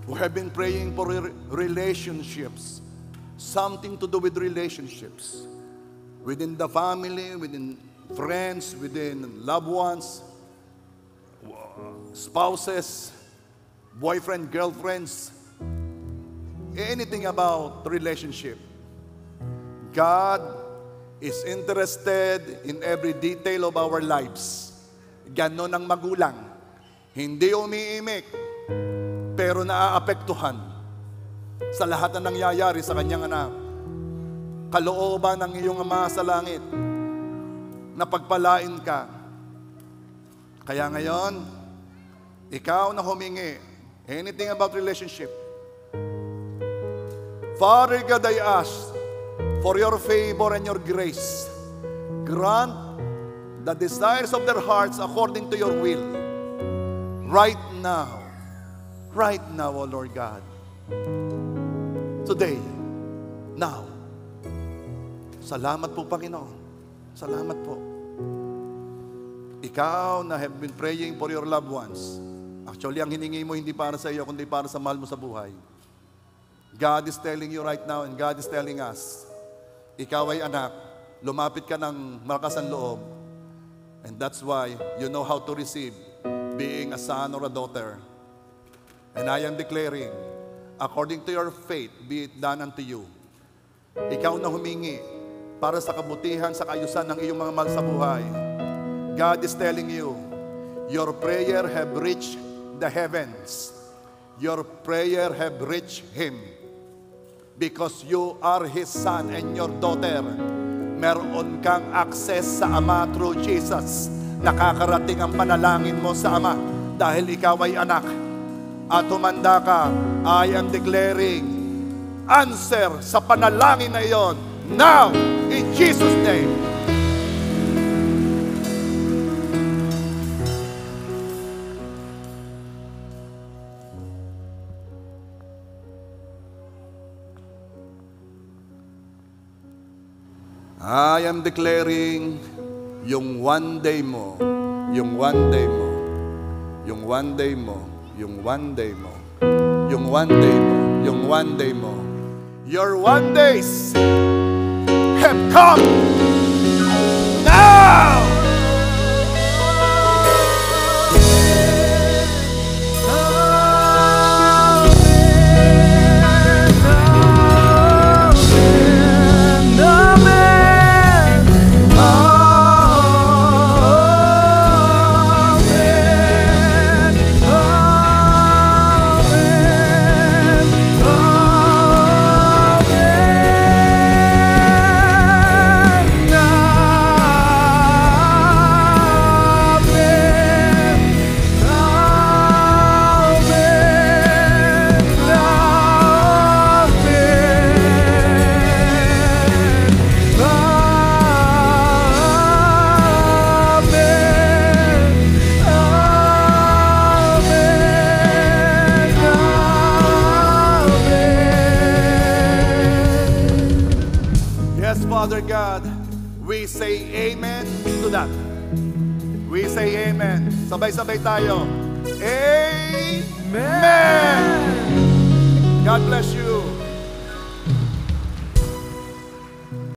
who have been praying for relationships, something to do with relationships, within the family, within friends, within loved ones, spouses, boyfriend, girlfriends, anything about relationship. God is interested in every detail of our lives. Ganon ang magulang. Hindi umiimik, pero naaapektuhan sa lahat na nangyayari sa kanyang anak. Kalooban ng iyong Ama sa langit na pagpalain ka. Kaya ngayon, ikaw na humingi, anything about relationship. Father God, I ask for your favor and your grace. Grant the desires of their hearts according to your will. Right now, O Lord God. Today, now. Salamat po, Panginoon. Salamat po. Ikaw na have been praying for your loved ones. Actually, ang hiningi mo hindi para sa iyo, kundi para sa mahal mo sa buhay. God is telling you right now, and God is telling us, ikaw ay anak, lumapit ka ng malakas ang loob. And that's why you know how to receive being a son or a daughter. And I am declaring, according to your faith, be it done unto you. Ikaw na humingi para sa kabutihan, sa kaayusan ng iyong mga mahal sa buhay. God is telling you, your prayer have reached the heavens. Your prayer have reached Him. Because you are His son and your daughter. Meron kang access sa Ama through Jesus. Nakakarating ang panalangin mo sa Ama dahil ikaw ay anak. At tumanda ka, I am declaring answer sa panalangin na iyon now, in Jesus' name. I am declaring yung one day mo, yung one day mo, yung one day mo, yung one day mo, yung one day mo, yung one day mo. Your one days have come now! Father God, we say amen to that. We say amen. Sabay-sabay tayo. Amen! God bless you.